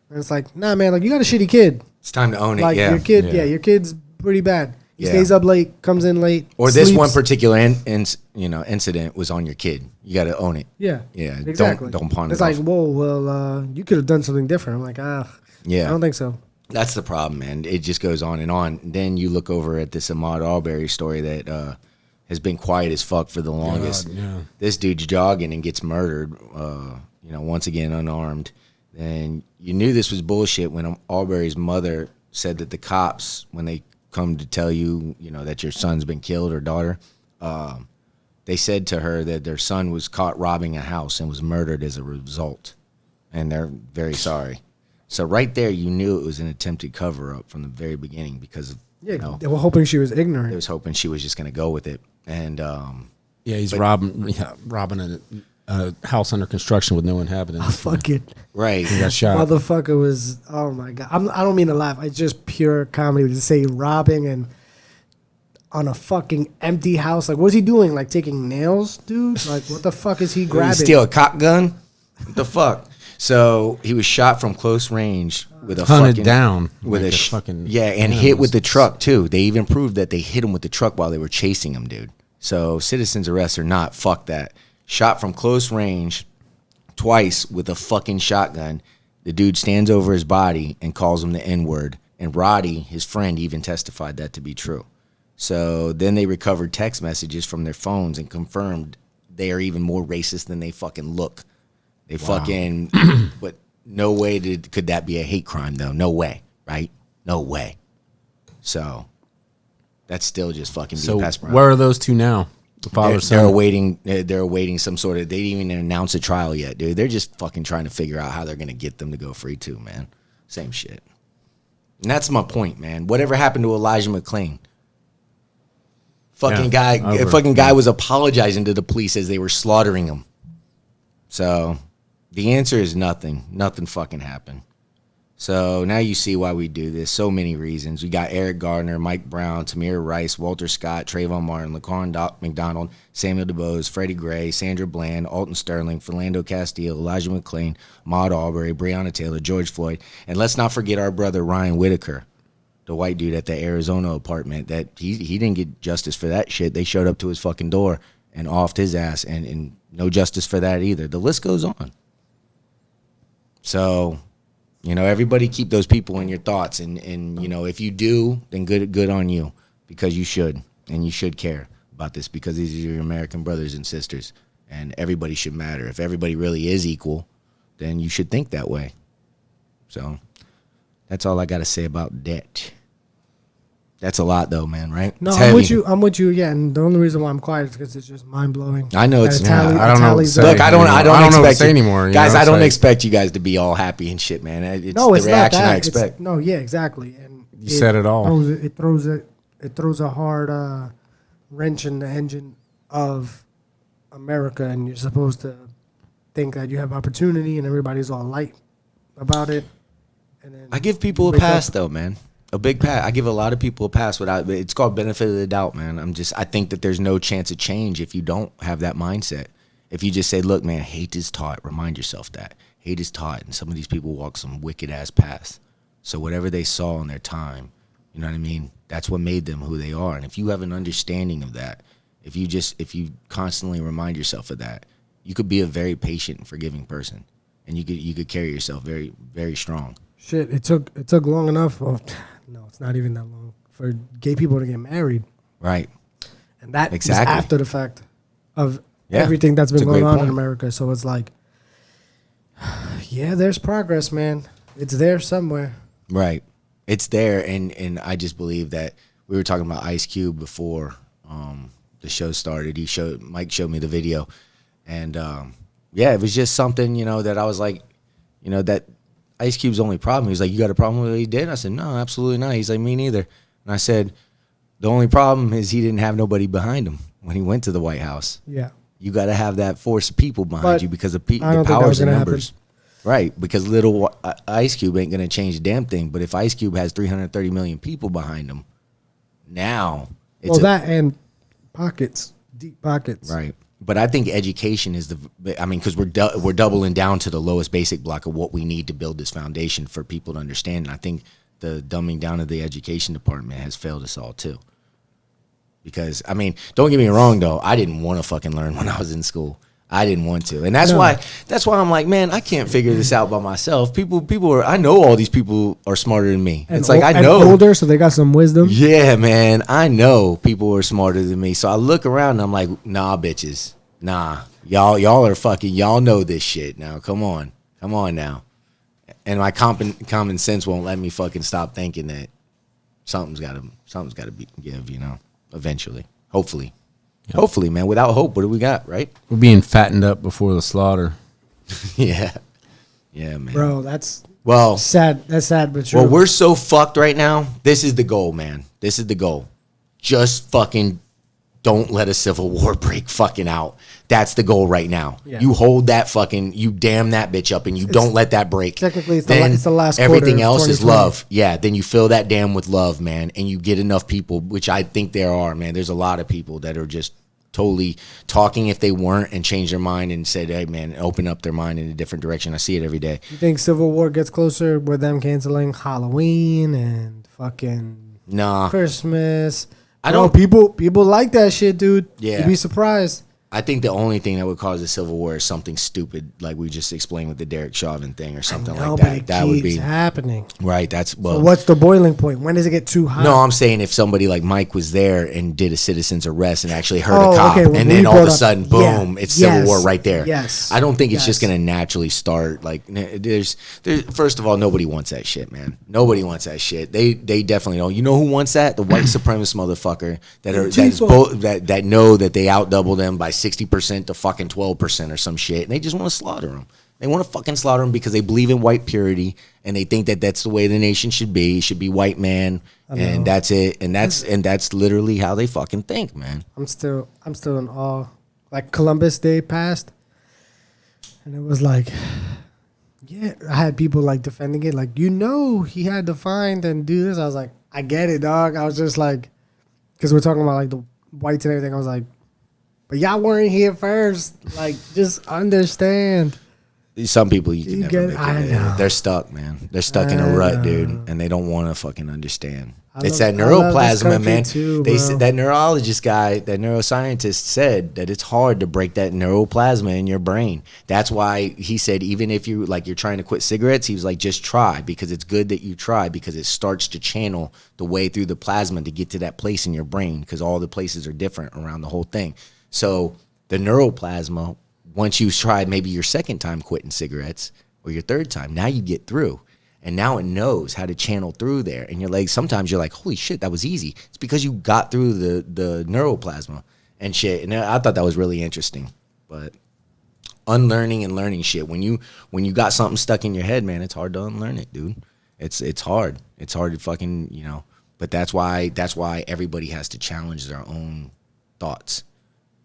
and it's like, nah, man, like you got a shitty kid. It's time to own it. Like yeah. your kid, Yeah. your kid's pretty bad. He Yeah. stays up late, comes in late, Or this sleeps. one particular incident was on your kid. You got to own it. Yeah, Yeah, exactly. don't pawn It's it like, off. whoa, well, you could have done something different. I'm like, I Yeah. don't think so. That's the problem, man. It just goes on and on. Then you look over at this Ahmaud Arbery story that has been quiet as fuck for the longest. yeah. This dude's jogging and gets murdered, once again unarmed. And you knew this was bullshit when Arbery's mother said that the cops, when they come to tell you, that your son's been killed or daughter, they said to her that their son was caught robbing a house and was murdered as a result. And they're very sorry. So right there, you knew it was an attempted cover-up from the very beginning because of, Yeah, they were hoping she was they ignorant. was hoping she was just going to go with it. And Yeah, he's robbing a house under construction with no inhabitants. Fuck it. right, He got shot. Motherfucker was, oh my God. I don't mean to laugh. It's just pure comedy to say robbing and on a fucking empty house. Like, what's he doing? Like, taking nails, dude? Like, what the fuck is he Did he grabbing? steal a cop gun? What the fuck? So he was shot from close range with a Hunted fucking down with like a a fucking and hit with the truck too. They even proved that they hit him with the truck while they were chasing him, dude. So citizens arrest or not, fuck that. Shot from close range twice with a fucking shotgun. The dude stands over his body and calls him the N-word. And Roddy, his friend, even testified that to be true. So then they recovered text messages from their phones and confirmed they are even more racist than they fucking look. They fucking, but no way could that be a hate crime though. No way, right? No way. So that's still just fucking being So passed around. where are those two now? The father, They're son. awaiting. They're awaiting some sort of. They didn't even announce a trial yet, dude. They're just fucking trying to figure out how they're gonna get them to go free too, man. Same shit. And that's my point, man. Whatever happened to Elijah McClain? Fucking Yeah, guy. over. Fucking guy was apologizing to the police as they were slaughtering him. So the answer is nothing. Nothing fucking happened. So now you see why we do this. So many reasons. We got Eric Gardner, Mike Brown, Tamir Rice, Walter Scott, Trayvon Martin, Laquan McDonald, Samuel DeBose, Freddie Gray, Sandra Bland, Alton Sterling, Philando Castile, Elijah McClain, Ahmaud Arbery, Breonna Taylor, George Floyd. And let's not forget our brother Ryan Whitaker, the white dude at the Arizona apartment. That he didn't get justice for that shit. They showed up to his fucking door and offed his ass, and no justice for that either. The list goes on. So, everybody keep those people in your thoughts, and if you do, then good on you, because you should, and you should care about this, because these are your American brothers and sisters, and everybody should matter. If everybody really is equal, then you should think that way. So that's all I got to say about that. That's a lot, though, man. Right? No, It's I'm heavy. with you. I'm with you. Yeah, and the only reason why I'm quiet is because it's just mind blowing. I know it's. I don't know what to say. Look, I don't I don't know what to expect say you, anymore, you guys. know, I it's don't like- expect you guys to be all happy and shit, man. It's No, the it's not reaction that. I expect. No, yeah, exactly. And You said it all. It throws a hard wrench in the engine of America, and you're supposed to think that you have opportunity and everybody's all light about it. And then I give people a wake pass up. though, man. A big pass. I give a lot of people a pass without. It's called benefit of the doubt, man. I think that there's no chance of change if you don't have that mindset. If you just say, look, man, hate is taught. Remind yourself that hate is taught, and some of these people walk some wicked ass paths. So whatever they saw in their time, you know what I mean? That's what made them who they are. And if you have an understanding of that, if you constantly remind yourself of that, you could be a very patient and forgiving person, and you could carry yourself very, very strong. Shit, it took long enough. Well, no, it's not even that long for gay people to get married, Right. and that Exactly. is after the fact of Yeah, everything that's it's been a going great on point. in America. So it's like, yeah, there's progress, man. It's there somewhere. Right. It's there, and I just believe that we were talking about Ice Cube before the show started. Mike showed me the video, and yeah, it was just something, that I was like, that Ice Cube's only problem. He was like, you got a problem with what he did? I said, no, absolutely not. He's like, me neither. And I said, the only problem is he didn't have nobody behind him when he went to the White House. Yeah. You got to have that force of people behind But you because of I the don't think that powers was and gonna numbers. Right, because little Ice Cube ain't going to change a damn thing. But if Ice Cube has 330 million people behind him, now it's Well, that and pockets, deep pockets. right. But I think education is because we're doubling down to the lowest basic block of what we need to build this foundation for people to understand. And I think the dumbing down of the education department has failed us all too. Because don't get me wrong though, I didn't want to fucking learn when I was in school. I didn't want to, and that's why I'm like, man, I can't figure this out by myself. I know all these people are smarter than me. And it's like I and know older, so they got some wisdom. Yeah, man, I know people are smarter than me. So I look around and I'm like, nah, bitches, nah, y'all are fucking, y'all know this shit now. Come on now. And my common sense won't let me fucking stop thinking that something's got to give, eventually, hopefully. Yep. Hopefully, man. Without hope, what do we got, right? We're being fattened up before the slaughter. Yeah, man. Bro, that's well sad. That's sad, but true. Well, we're so fucked right now. This is the goal, man. This is the goal. Just fucking don't let a civil war break fucking out. That's the goal right now. Yeah. You hold that fucking, you damn that bitch up, and you don't let that break. Technically, it's Then the last everything quarter of else is 2020. love. Yeah, then you fill that dam with love, man, and you get enough people, which I think there are, man. There's a lot of people that are just totally talking if they weren't and changed their mind and said, hey, man, open up their mind in a different direction. I see it every day. You think Civil War gets closer with them canceling Halloween and fucking Nah. Christmas? I don't- People like that shit, dude. Yeah. You'd be surprised. I think the only thing that would cause a civil war is something stupid, like we just explained with the Derek Chauvin thing or something No, like but that. it That would keeps be happening. right. That's well. So what's the boiling point? When does it get too hot? No, I'm saying if somebody like Mike was there and did a citizen's arrest and actually hurt Oh, a cop, okay, well, and we then all of brought a up- sudden, yeah, boom, it's civil yes, war right there. yes, I don't think it's just yes. going to naturally start. Like, there's first of all, nobody wants that shit, man. Nobody wants that shit. They definitely don't. You know who wants that? The white supremacist motherfucker that know that they outdouble them by 60% to fucking 12% or some shit, and they just want to slaughter them. They want to fucking slaughter them because they believe in white purity and they think that that's the way the nation should be. It should be white man, and that's it. And that's literally how they fucking think, man. I'm still in awe. Like Columbus Day passed, and it was like, yeah, I had people like defending it, like he had to find and do this. I was like, I get it, dog. I was just like, because we're talking about like the whites and everything. I was like, but y'all weren't here first. Like, just understand. Some people you can You never get it? make I it. know. They're stuck, man. They're stuck in a I rut, know. dude, and they don't want to fucking understand. I It's love- that I love this neuroplasma, country man. too, They bro. said that neurologist guy, that neuroscientist said that it's hard to break that neuroplasma in your brain. That's why he said even if you're trying to quit cigarettes, he was like, just try, because it's good that you try, because it starts to channel the way through the plasma to get to that place in your brain, because all the places are different around the whole thing. So the neuroplasma, once you try maybe your second time quitting cigarettes or your third time, now you get through. And now it knows how to channel through there. And you're like, sometimes you're like, holy shit, that was easy. It's because you got through the neuroplasma and shit. And I thought that was really interesting. But unlearning and learning shit. When you got something stuck in your head, man, it's hard to unlearn it, dude. It's hard. It's hard to fucking, but that's why everybody has to challenge their own thoughts.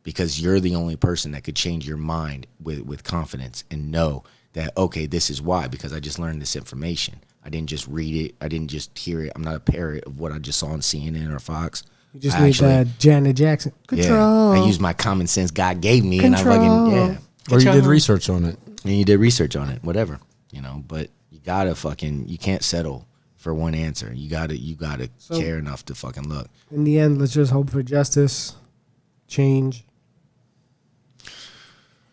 Because you're the only person that could change your mind with confidence and know that, okay, this is why, because I just learned this information. I didn't just read it. I didn't just hear it. I'm not a parrot of what I just saw on CNN or Fox. You just need that Janet Jackson. Control. Yeah, I used my common sense God gave me, Control. and I fucking, yeah. Or you did research on it. And you did research on it, whatever, you know, but you gotta fucking, you can't settle for one answer. You gotta care enough to fucking look. In the end, let's just hope for justice, change,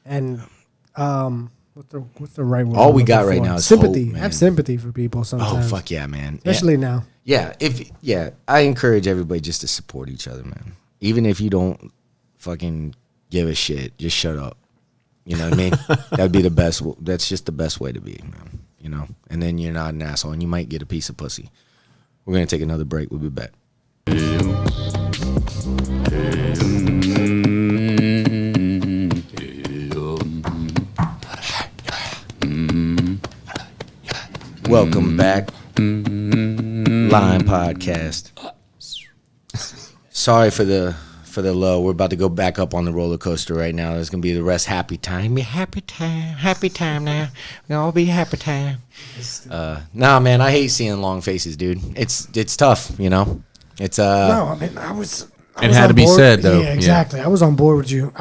and what's the right word? All we got right now is sympathy. hope, man. Have sympathy for people sometimes. Oh fuck yeah, man! Especially now. Yeah, I encourage everybody just to support each other, man. Even if you don't fucking give a shit, just shut up. You know what I mean? That'd be the best. That's just the best way to be, man. You know, and then you're not an asshole, and you might get a piece of pussy. We're gonna take another break. We'll be back. Welcome back, Line Podcast. Sorry for the low. We're about to go back up on the roller coaster right now. There's gonna be the rest happy time. Be happy time now. We all be happy time. Nah, man, I hate seeing long faces, dude. It's tough, you know. It's No, I mean I was had to be board. said, though. Yeah, exactly. I was on board with you.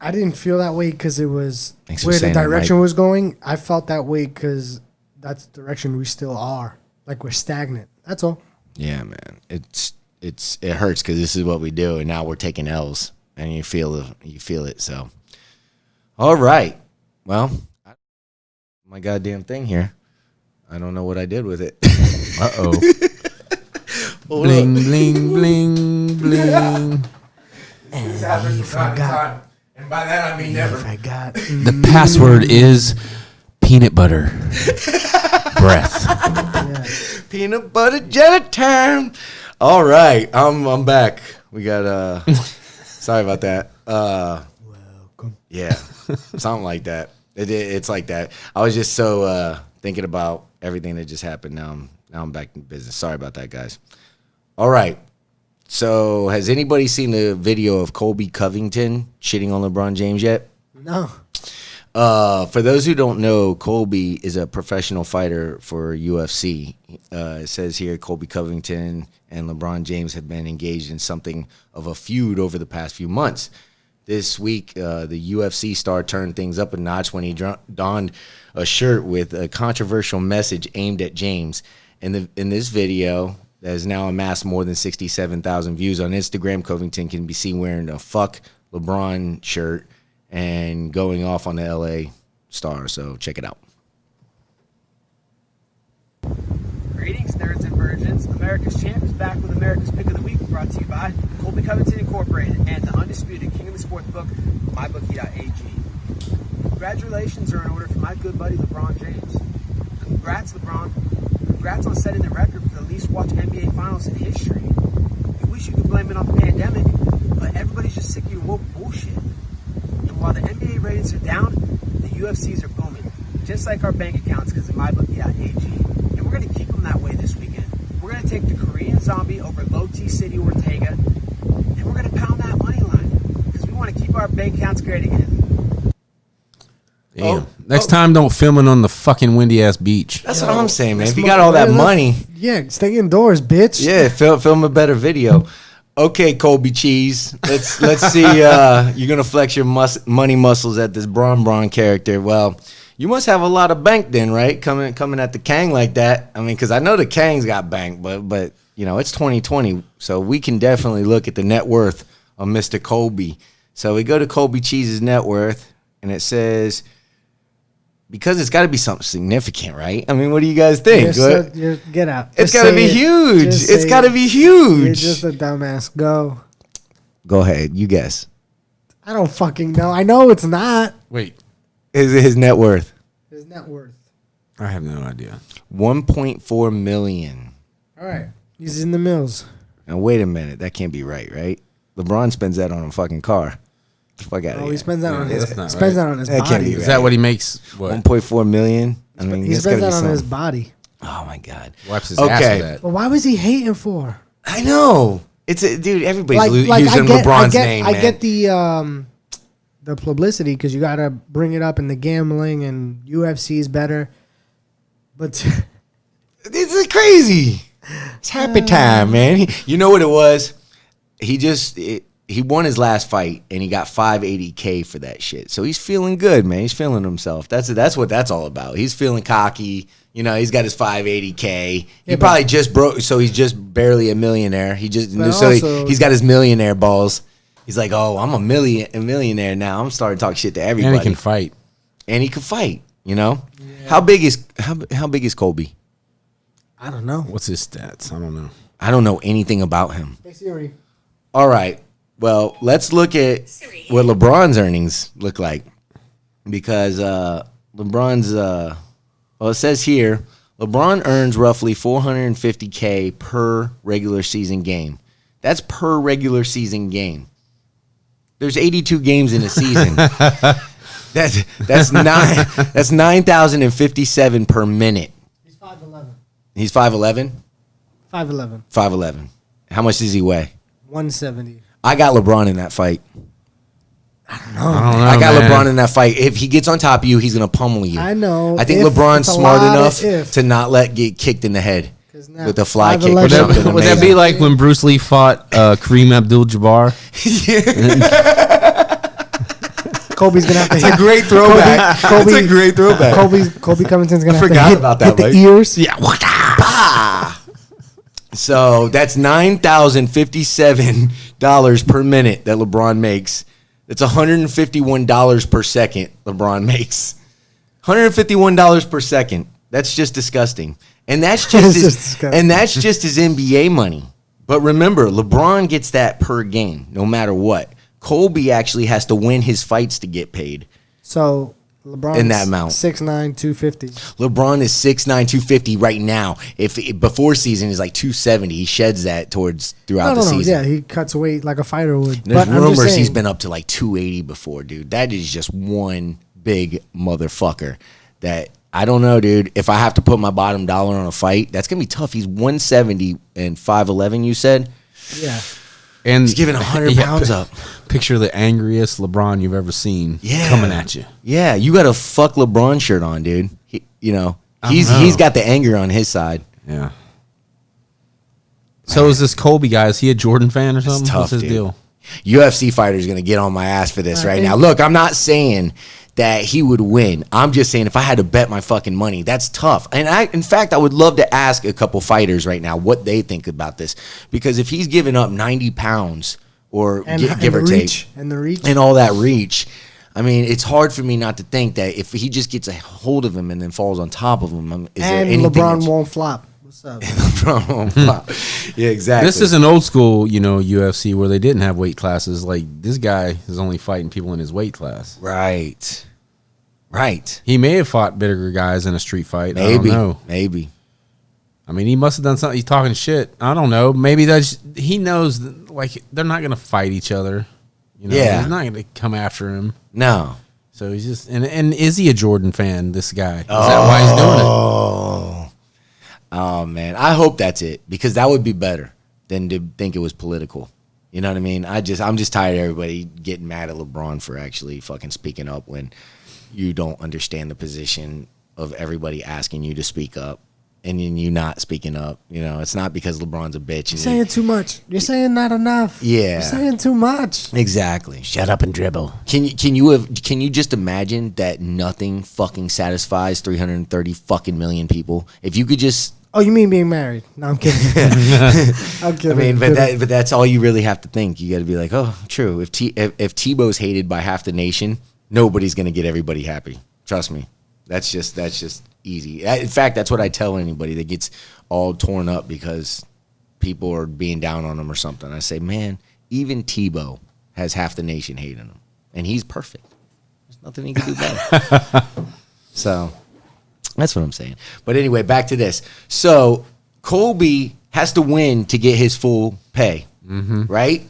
I didn't feel that way because it was Thanks for where the saying that, direction Mike. was going. I felt that way because that's the direction we still are. Like we're stagnant. That's all. Yeah, man. It hurts because this is what we do, and now we're taking L's, and you feel it. So, all right. Well, my goddamn thing here. I don't know what I did with it. Bling, bling, bling, bling. You forgot. And by that I mean never. Forgot. The password is peanut butter breath. Peanut butter jelly time. All right, I'm back. We got sorry about that. Welcome. Yeah, something like that. It's like that. I was just so thinking about everything that just happened. Now I'm back in business. Sorry about that, guys. All right. So has anybody seen the video of Colby Covington shitting on LeBron James yet? No. For those who don't know, Colby is a professional fighter for UFC. It says here Colby Covington and LeBron James have been engaged in something of a feud over the past few months. This week, the UFC star turned things up a notch when he donned a shirt with a controversial message aimed at James. In this video, that has now amassed more than 67,000 views on Instagram, Covington can be seen wearing a "Fuck LeBron" shirt and going off on the LA star. So check it out. Greetings, nerds and virgins. America's Champ is back with America's Pick of the Week, brought to you by Colby Covington Incorporated and the undisputed king of the sportsbook, MyBookie.ag. Congratulations are in order for my good buddy LeBron James. Congrats, LeBron. Congrats on setting the record for the least watched NBA Finals in history. You wish you could blame it on the pandemic, but everybody's just sick of your woke bullshit. And while the NBA ratings are down, the UFCs are booming, just like our bank accounts because of MyBookie.ag. And we're going to keep them that way this weekend. We're going to take the Korean Zombie over Low T City Ortega, and we're going to pound that money line because we want to keep our bank accounts great again. Damn. Next time, don't film it on the fucking windy ass beach. That's what I'm saying, man. If you got all that money, Yeah, stay indoors, bitch. yeah, film a better video. Okay, Colby Cheese. Let's see. You're gonna flex your money muscles at this Bron character. Well, you must have a lot of bank then, right? Coming at the Kang like that. I mean, because I know the Kang's got bank, but you know it's 2020, so we can definitely look at the net worth of Mr. Colby. So we go to Colby Cheese's net worth, and it says. Because it's got to be something significant, right? I mean, what do you guys think? Get out. It's Just got to say be it. huge. Just It's say got to it. be You're huge. just a dumbass. Go. Go ahead. You guess. I don't fucking know. I know it's not. Wait, His net worth. His net worth. I have no idea. 1.4 million. All right. He's in the mills. Now, wait a minute. That can't be right? LeBron spends that on a fucking car. The fuck out of Oh, here. he spends that on his. that's not Spends right. that on his That can't body. be Is that what he makes? What 1.4 million? I mean, He that's spends gotta that be on his something. body. Oh, my God. wipes his ass Okay. with that? But why was he hating for? I know. Dude, everybody's I using get, LeBron's I get, name, I man. get the the publicity because you got to bring it up in the gambling and UFC is better. But This is crazy. It's happy time, man. You know what it was? He won his last fight and he got $580K for that shit. So he's feeling good, man. He's feeling himself. That's what that's all about. He's feeling cocky. You know, he's got his $580K. He probably just broke, so he's just barely a millionaire. He's got his millionaire balls. He's like, oh, I'm a millionaire now. I'm starting to talk shit to everybody. And he can fight. You know, how big is Colby? I don't know. What's his stats? I don't know. I don't know anything about him. Hey, Siri. All right. Well, let's look at what LeBron's earnings look like. Because LeBron's, it says here, LeBron earns roughly $450K per regular season game. That's per regular season game. There's 82 games in a season. That's 9,057 per minute. He's 5'11". He's 5'11"? 5'11". 5'11". How much does he weigh? 170. I got LeBron in that fight. I don't know. I got LeBron in that fight. If he gets on top of you, he's going to pummel you. I know. I think LeBron's smart enough to not get kicked in the head with a fly kick or something. Would that be like when Bruce Lee fought Kareem Abdul-Jabbar? Kobe's gonna have to. It's a great throwback. It's a great throwback. Kobe Covington's gonna have to hit the ears. Yeah. So that's $9,057 per minute that LeBron makes. That's $151 per second LeBron makes. $151 per second. That's just disgusting. And that's just his NBA money. But remember, LeBron gets that per game, no matter what. Colby actually has to win his fights to get paid. So LeBron in that amount. 6'9", 250. LeBron is 6'9", 250 right now. If before season is like 270, he sheds that throughout the season. Yeah, he cuts weight like a fighter would. There's rumors he's been up to like 280 before, dude. That is just one big motherfucker. That I don't know, dude. If I have to put my bottom dollar on a fight, that's gonna be tough. He's 170 and 5'11", you said? Yeah. And he's giving 100 pounds up. Picture the angriest LeBron you've ever seen coming at you. Yeah, you got a fuck LeBron shirt on, dude. He's got the anger on his side. Yeah. So is this Colby guy? Is he a Jordan fan or something? Tough, what's his dude. deal? UFC fighter's gonna get on my ass for this right now. Look, I'm not saying that he would win. I'm just saying if I had to bet my fucking money, that's tough. And in fact, I would love to ask a couple fighters right now what they think about this. Because if he's giving up 90 pounds or give or take, and all that reach, I mean, it's hard for me not to think that if he just gets a hold of him and then falls on top of him, is there anything LeBron won't flop. What's up? LeBron won't flop. Yeah, exactly. This is an old school, UFC where they didn't have weight classes. Like this guy is only fighting people in his weight class. Right. He may have fought bigger guys in a street fight. Maybe. I don't know. Maybe. I mean, he must have done something. He's talking shit. I don't know. Maybe he knows like they're not going to fight each other. Yeah. He's not going to come after him. No. So he's just and is he a Jordan fan? This guy. Is that why he's doing it? Oh man, I hope that's it because that would be better than to think it was political. You know what I mean? I'm just tired of everybody getting mad at LeBron for actually fucking speaking up when you don't understand the position of everybody asking you to speak up and then you not speaking up. It's not because LeBron's a bitch. You're saying too much. You're saying not enough. Yeah. You're saying too much. Exactly. Shut up and dribble. Can you just imagine that nothing fucking satisfies 330 fucking million people? If you could just. Oh, you mean being married? No, I'm kidding. I'm kidding. I mean, but that's all you really have to think. You got to be like, oh, true. If Tebow's hated by half the nation, nobody's gonna get everybody happy. Trust me. That's just easy. In fact, that's what I tell anybody that gets all torn up because people are being down on him or something. I say, man, even Tebow has half the nation hating him, and he's perfect. There's nothing he can do better. So that's what I'm saying. But anyway, back to this. So Colby has to win to get his full pay, right?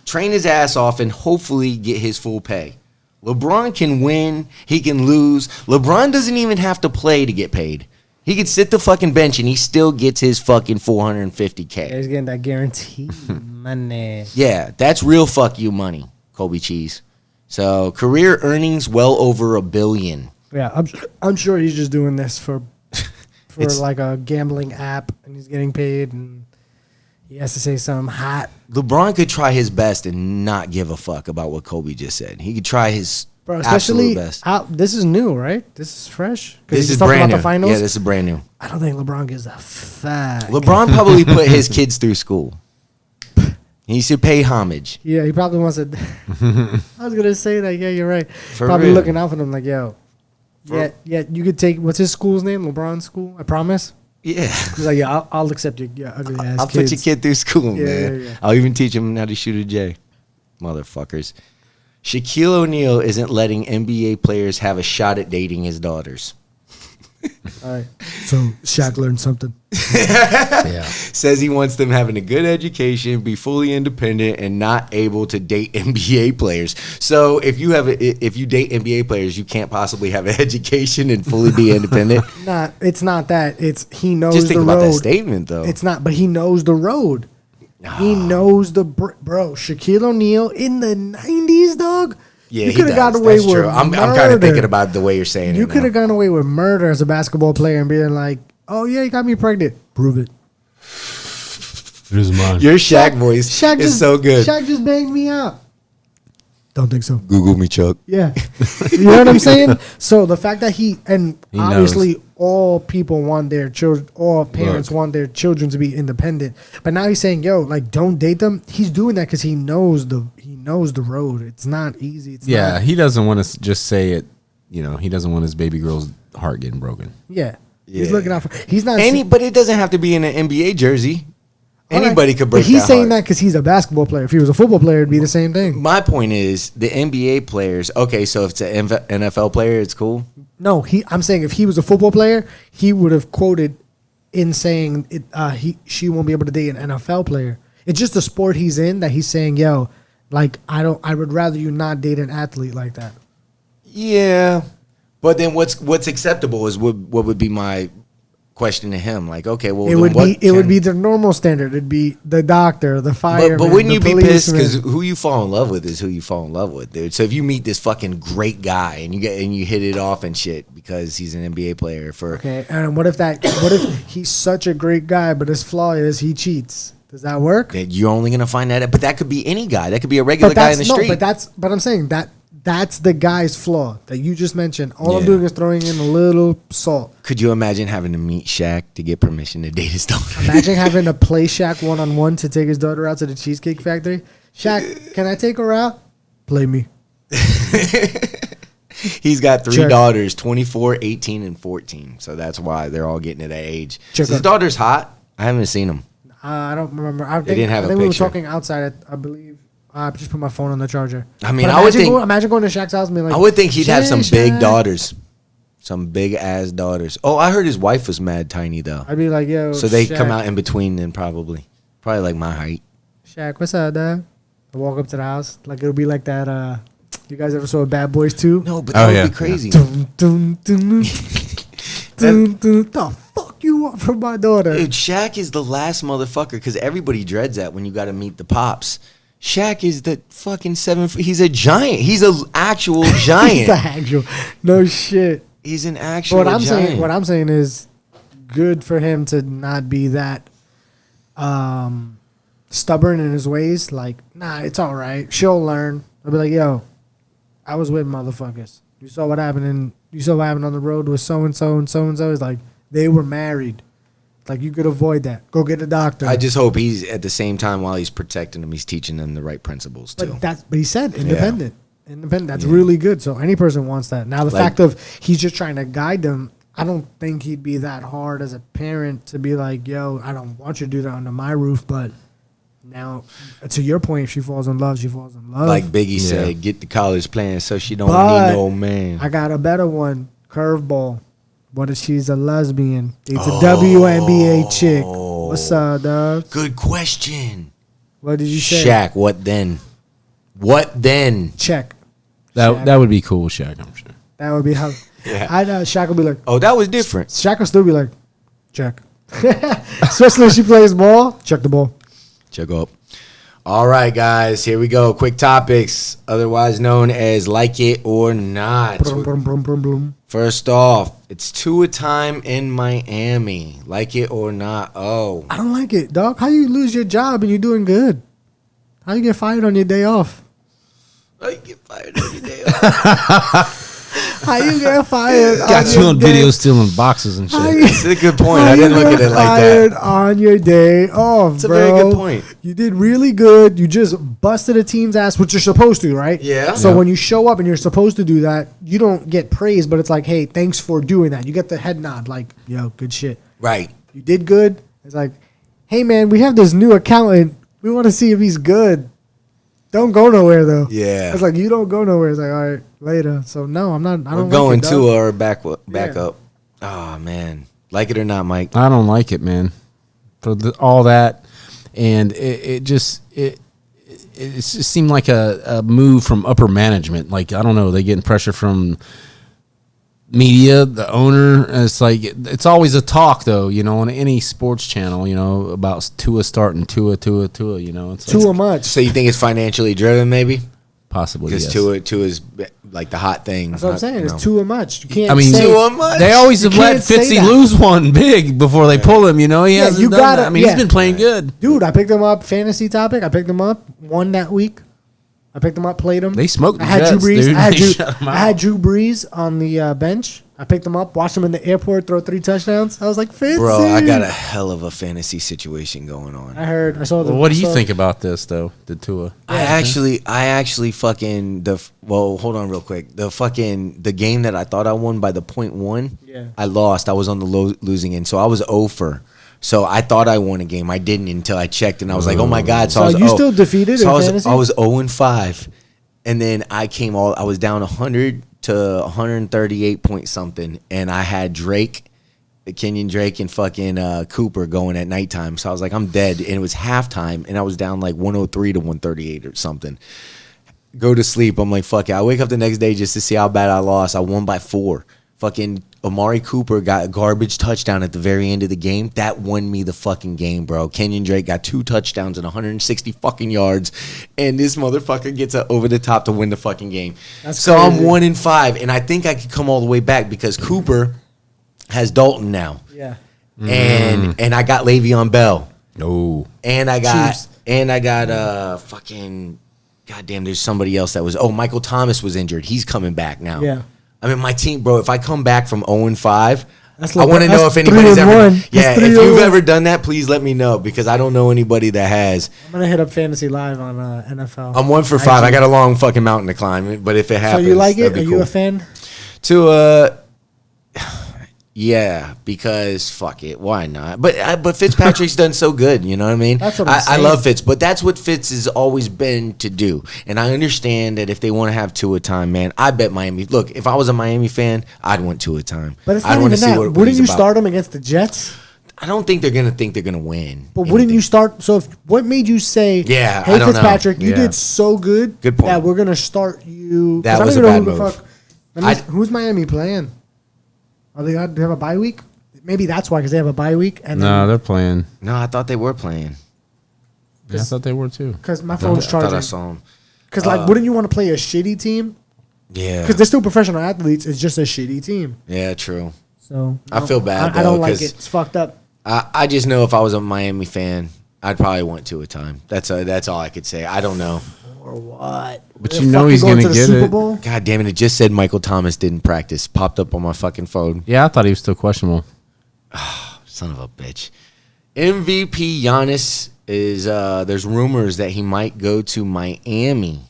Train his ass off and hopefully get his full pay. LeBron can win. He can lose. LeBron doesn't even have to play to get paid. He could sit the fucking bench and he still gets his fucking $450K. He's getting that guaranteed money. Yeah, that's real fuck you money, Colby Cheese. So career earnings well over $1 billion. Yeah, I'm sure he's just doing this for It's- like a gambling app, and he's getting paid, and he has to say something hot. LeBron could try his best and not give a fuck about what Kobe just said. He could try his Bro, absolute especially best. this is new, right? This is fresh. 'Cause This he's is talking brand about new. the finals. Yeah, this is brand new. I don't think LeBron gives a fuck. LeBron probably put his kids through school. He should pay homage. Yeah, he probably wants to. I was gonna say that. Yeah, you're right. For Probably real. looking out for them, like, yo, yeah. You could take what's his school's name? LeBron's school. I promise. Yeah. He's like, yeah, I'll accept your ugly ass. I'll put your kid through school, Yeah, man. yeah. I'll even teach him how to shoot a J. Motherfuckers. Shaquille O'Neal isn't letting NBA players have a shot at dating his daughters. All right. So Shaq learned something. Yeah. Says he wants them having a good education, be fully independent, and not able to date NBA players. So if you date NBA players, you can't possibly have an education and fully be independent. It's not that. It's he knows Just think the about road. that statement, though. It's not, but he knows the road. He knows bro. Shaquille O'Neal in the '90s, dog. Yeah, you he could have does. gotten away That's with true. I'm kind of murder. thinking about the way you're saying You it. could have now. gone away with murder as a basketball player and being like, "Oh yeah, you got me pregnant. Prove it." It is mine. Your Shaq voice Shaq is just, so good. Shaq just banged me out. Don't think so. Google me, Chuck. Yeah, you know what I'm saying. So the fact that he obviously knows. all people want their children, all parents want their children to be independent. But now he's saying, "Yo, like, don't date them." He's doing that because he knows the road. It's not easy. It's Yeah, not, he doesn't want to just say it. You know, he doesn't want his baby girl's heart getting broken. yeah. He's Yeah. looking out for. He's not. But it doesn't have to be in an NBA jersey. All right, Anybody could break But he's that saying heart. that because he's a basketball player. If he was a football player, it'd be the same thing. My point is the NBA players. Okay, so if it's an NFL player, it's cool. No, I'm saying if he was a football player, he would have quoted in saying it. She won't be able to date an NFL player. It's just the sport he's in that he's saying, "Yo, like I would rather you not date an athlete like that." Yeah, but then what's acceptable is what would be my question to him. Like, okay, well, It would be the normal standard. It'd be the doctor, the fireman. But wouldn't you the be pissed policeman. because who you fall in love with is who you fall in love with, dude? So if you meet this fucking great guy and you hit it off and shit because he's an NBA player for Okay, and what if he's such a great guy, but his flaw is he cheats? Does that work? that you're only gonna find that. But that could be any guy. That could be a regular guy in the street. But I'm saying that's the guy's flaw that you just mentioned. All I'm Yeah. doing is throwing in a little salt. Could you imagine having to meet Shaq to get permission to date his daughter? Imagine having to play Shaq one-on-one to take his daughter out to the Cheesecake Factory. Shaq, can I take her out? Play me. He's got 3 Check. daughters, 24, 18, and 14. So that's why they're all getting to that age. Check Is his out. daughter's hot? I haven't seen him. I don't remember. I think, didn't have I a think we were picture. talking outside. I believe. I just put my phone on the charger. I mean, But I would think imagine going to Shaq's house and being like, I would think he'd have some "Shaq, big Shaq." daughters. Some big ass daughters. Oh, I heard his wife was mad tiny though. I'd be like, yo. So they Shaq, come out in between then probably. Probably like my height. Shaq, what's up, dad? I walk up to the house. Like it'll be like that. You guys ever saw Bad Boys 2? No, but Oh, that would yeah. be crazy. Dun, dun, dun, dun, dun. The fuck you want from my daughter? Dude, Shaq is the last motherfucker because everybody dreads that when you got to meet the pops. Shaq is the fucking 7. He's a giant. He's an actual He's giant. the actual. No shit. He's an actual But giant. what I'm saying is good for him to not be that stubborn in his ways. Like, nah, it's all right. She'll learn. I'll be like, yo, I was with motherfuckers. You saw what happened on the road with so and so and so and so. It's like they were married. Like you could avoid that. Go get a doctor. I just hope he's at the same time while he's protecting them, he's teaching them the right principles too. But he said independent. Independent. That's really good. So any person wants that. Now the fact of he's just trying to guide them, I don't think he'd be that hard as a parent to be like, yo, I don't want you to do that under my roof, but now to your point, if she falls in love, she falls in love. Like Biggie Yeah. said, get the college plan so she don't But need no man. I got a better one. Curveball. What if she's a lesbian? Dates a WNBA chick. What's up, dog? Good question. What did you say? Shaq, what then? What then? Check. That would be cool, Shaq. I'm sure. That would be how. Yeah. Shaq will be like, Oh, that was different. Shaq will still be like, check. Especially if she plays ball, check the ball. Check up. All right, guys, here we go. Quick topics, otherwise known as like it or not. Brum, brum, brum, brum, brum. First off, it's 2 a time in Miami. Like it or not? Oh, I don't like it, dog. How you lose your job and you're doing good? How you get fired on your day off? I get fired every day. Off. How you get fired? Got you on video stealing boxes and shit. That's a good point. I didn't look at it like fired that. on your day off, It's a bro. very good point. You did really good. You just busted a team's ass, which you're supposed to, right? Yeah. So when you show up and you're supposed to do that, you don't get praise, but it's like, hey, thanks for doing that. You get the head nod, like, yo, good shit. Right. You did good. It's like, hey, man, we have this new accountant. We want to see if he's good. Don't go nowhere, though. Yeah. It's like, you don't go nowhere. It's like, all right, later. So, no, I'm not. I We're don't going like it, to dog. or back Yeah. up. Oh, man. Like it or not, Mike? I don't like it, man. For all that, and it just seemed like a move from upper management. Like, I don't know, they getting pressure from media, the owner. And it's like it's always a talk, though. You know, on any sports channel, you know, about Tua starting, Tua. You know, it's Too like, much. So you think it's financially driven, maybe? possibly Because yes. Tua is like the hot thing. That's what I'm Not- saying. you know. It's too much. You can't I mean, say. Too much. They always have You let can't say Fitzy that. lose one big before they pull him. You know, he hasn't you done gotta- that. I mean, yeah. he's been playing good. Dude, I picked him up. Fantasy topic. I picked him up. Won that week. I picked him up. Played him. They smoked the I had Jets, Drew Brees. dude. I had They Drew, shut 'em I out. had Drew Brees on the bench. I picked him up. Watched him in the airport throw 3 touchdowns. I was like, Fitzy. Bro, I got a hell of a fantasy situation going on. I heard. I saw the. Well, what do you I saw- think about this, though, the Tua? I actually fucking hold on real quick. The game that I thought I won by the .1, Yeah. I lost. I was on the losing end, so I was 0 for. So I thought I won a game. I didn't until I checked, and I was like, oh my god. So, So I was, you still defeated in I was, fantasy? I was 0-5, and then I was down 100 to 138 point something, and I had Kenyon Drake and fucking Cooper going at nighttime. So I was like, I'm dead. And it was halftime, and I was down like 103 to 138 or something. Go to sleep. I'm like, fuck it. I wake up the next day just to see how bad I lost. I won by 4. Fucking Amari Cooper got a garbage touchdown at the very end of the game. That won me the fucking game, bro. Kenyon Drake got 2 touchdowns and 160 fucking yards, and this motherfucker gets over the top to win the fucking game. That's so I'm crazy. 1-5, and I think I could come all the way back because Cooper has Dalton now. Yeah. And I got Le'Veon Bell. No. And I got Chiefs. fucking goddamn, there's somebody else that was Michael Thomas was injured. He's coming back now. Yeah. I mean, my team, bro, if I come back from 0-5, That's I like- want to know that's if anybody's 3-1. ever That's Yeah, if 3-1. you've ever done that, please let me know because I don't know anybody that has. I'm gonna hit up Fantasy Live on NFL. I'm 1 for 5. I got a long fucking mountain to climb, but if it So happens, you like it? that'd Are be you cool. a fan? Yeah, because fuck it, why not? But Fitzpatrick's done so good, you know what I mean? That's what I'm I saying. love Fitz, but that's what Fitz has always been to do. And I understand that if they want to have 2 a time, man, I bet Miami. Look, if I was a Miami fan, I'd want 2 a time. But it's I'd not wanna even see that. what Wouldn't he's you about. start him against the Jets? I don't think they're gonna win. But wouldn't you start? So what made you say, Yeah, hey, I don't know. Fitzpatrick, you Yeah. did so good Good point. that we're going to start you. 'Cause That I don't was even a know bad who the move. fuck- who's Miami playing? Are they do they have a bye week? Maybe that's why, because they have a bye week. And No, they're playing. No, I thought they were playing. Yeah, I thought they were, too. because my I phone's thought I charging. saw them. Because wouldn't you want to play a shitty team? Yeah, Because they're still professional athletes. It's just a shitty team. yeah, true. So I feel bad, I don't though, like 'cause- it. It's fucked up. I just know if I was a Miami fan, I'd probably want 2 a time. That's all I could say. I don't know. Or what? But They're you know fucking he's going gonna to the get Super it. Bowl? God damn it! It just said Michael Thomas didn't practice. Popped up on my fucking phone. Yeah, I thought he was still questionable. Son of a bitch. MVP Giannis is. There's rumors that he might go to Miami,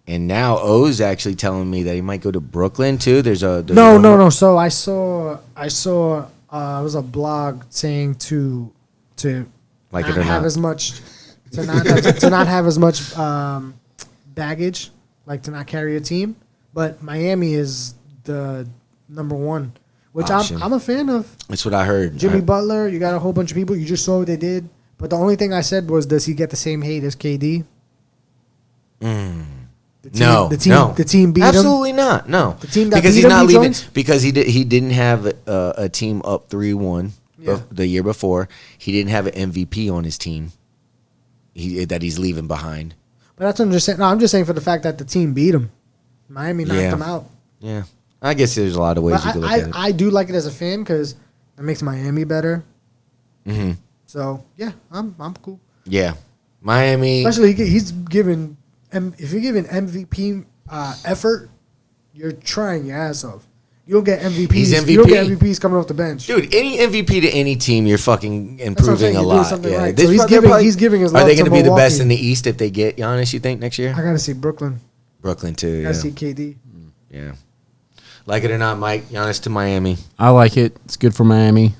and now O's actually telling me that he might go to Brooklyn too. There's a No. So I saw. It was a blog saying to Like not it or have not. as much to not have as much baggage, like to not carry a team. But Miami is the number one, which Option. I'm a fan of. That's what I heard. Jimmy Butler, you got a whole bunch of people. You just saw what they did. But the only thing I said was, does he get the same hate as KD? The team, No, the team beat him. Absolutely not. No, The team that because beat he's him, not he leaving joins? because he didn't have a team up 3-1 Yeah. the year before. He didn't have an MVP on his team. that he's leaving behind. But that's what I'm just saying. No, I'm just saying for the fact that the team beat him. Miami knocked him out. Yeah, I guess there's a lot of ways But you can look at it. I do like it as a fan because it makes Miami better. Mm-hmm. So yeah, I'm cool. Yeah, Miami. Especially he's giving if you're giving MVP effort, you're trying your ass off. You don't get MVPs. He's MVP. You don't get MVPs coming off the bench. Dude, any MVP to any team, you're fucking improving a You're doing lot. something Yeah. right. This So he's probably- giving his Are love they to going to be the best Milwaukee. in the East if they get Giannis, you think, next year? I gotta see Brooklyn. Brooklyn, too. I Yeah. gotta see KD. Yeah. Like it or not, Mike, Giannis to Miami. I like it. It's good for Miami.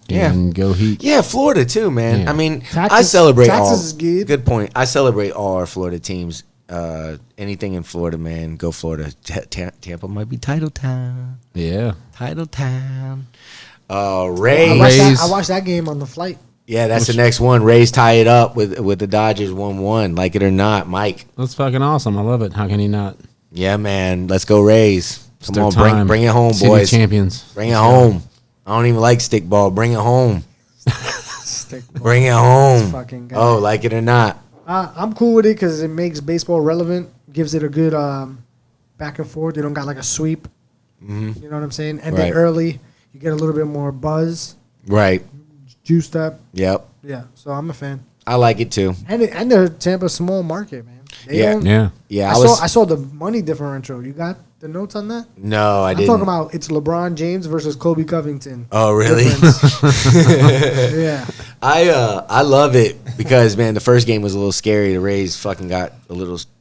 Yeah. And go Heat. Yeah, Florida, too, man. Yeah. I mean, I Texas- celebrate Texas all. is good. Good point. I celebrate all our Florida teams. Anything in Florida, man, go Florida. Tampa might be title town. Yeah. Title town. I Rays. watched that game on the flight. Yeah, that's the next one. Rays tie it up with the Dodgers 1-1. Like it or not, Mike. That's fucking awesome. I love it. How can he not? Yeah, man. Let's go Rays. It's Come their on, time. bring it home, City boys. champions. Bring it home. I don't even like stickball. Bring it home. Stick. Bring it home. This fucking guy. Oh, like it or not. I'm cool with it because it makes baseball relevant. Gives it a good back and forth. They don't got like a sweep. Mm-hmm. You know what I'm saying? And Right. then early, you get a little bit more buzz, Right. juiced up. Yep. Yeah, so I'm a fan. I like it too. And they're Tampa's small market, man. They Yeah. don't- Yeah. Yeah, I saw the money differential. You got the notes on that? No, I I'm didn't. talking about it's LeBron James versus Kobe Covington. Oh, really? Difference. Yeah. I love it because man, the first game was a little scary. The Rays fucking got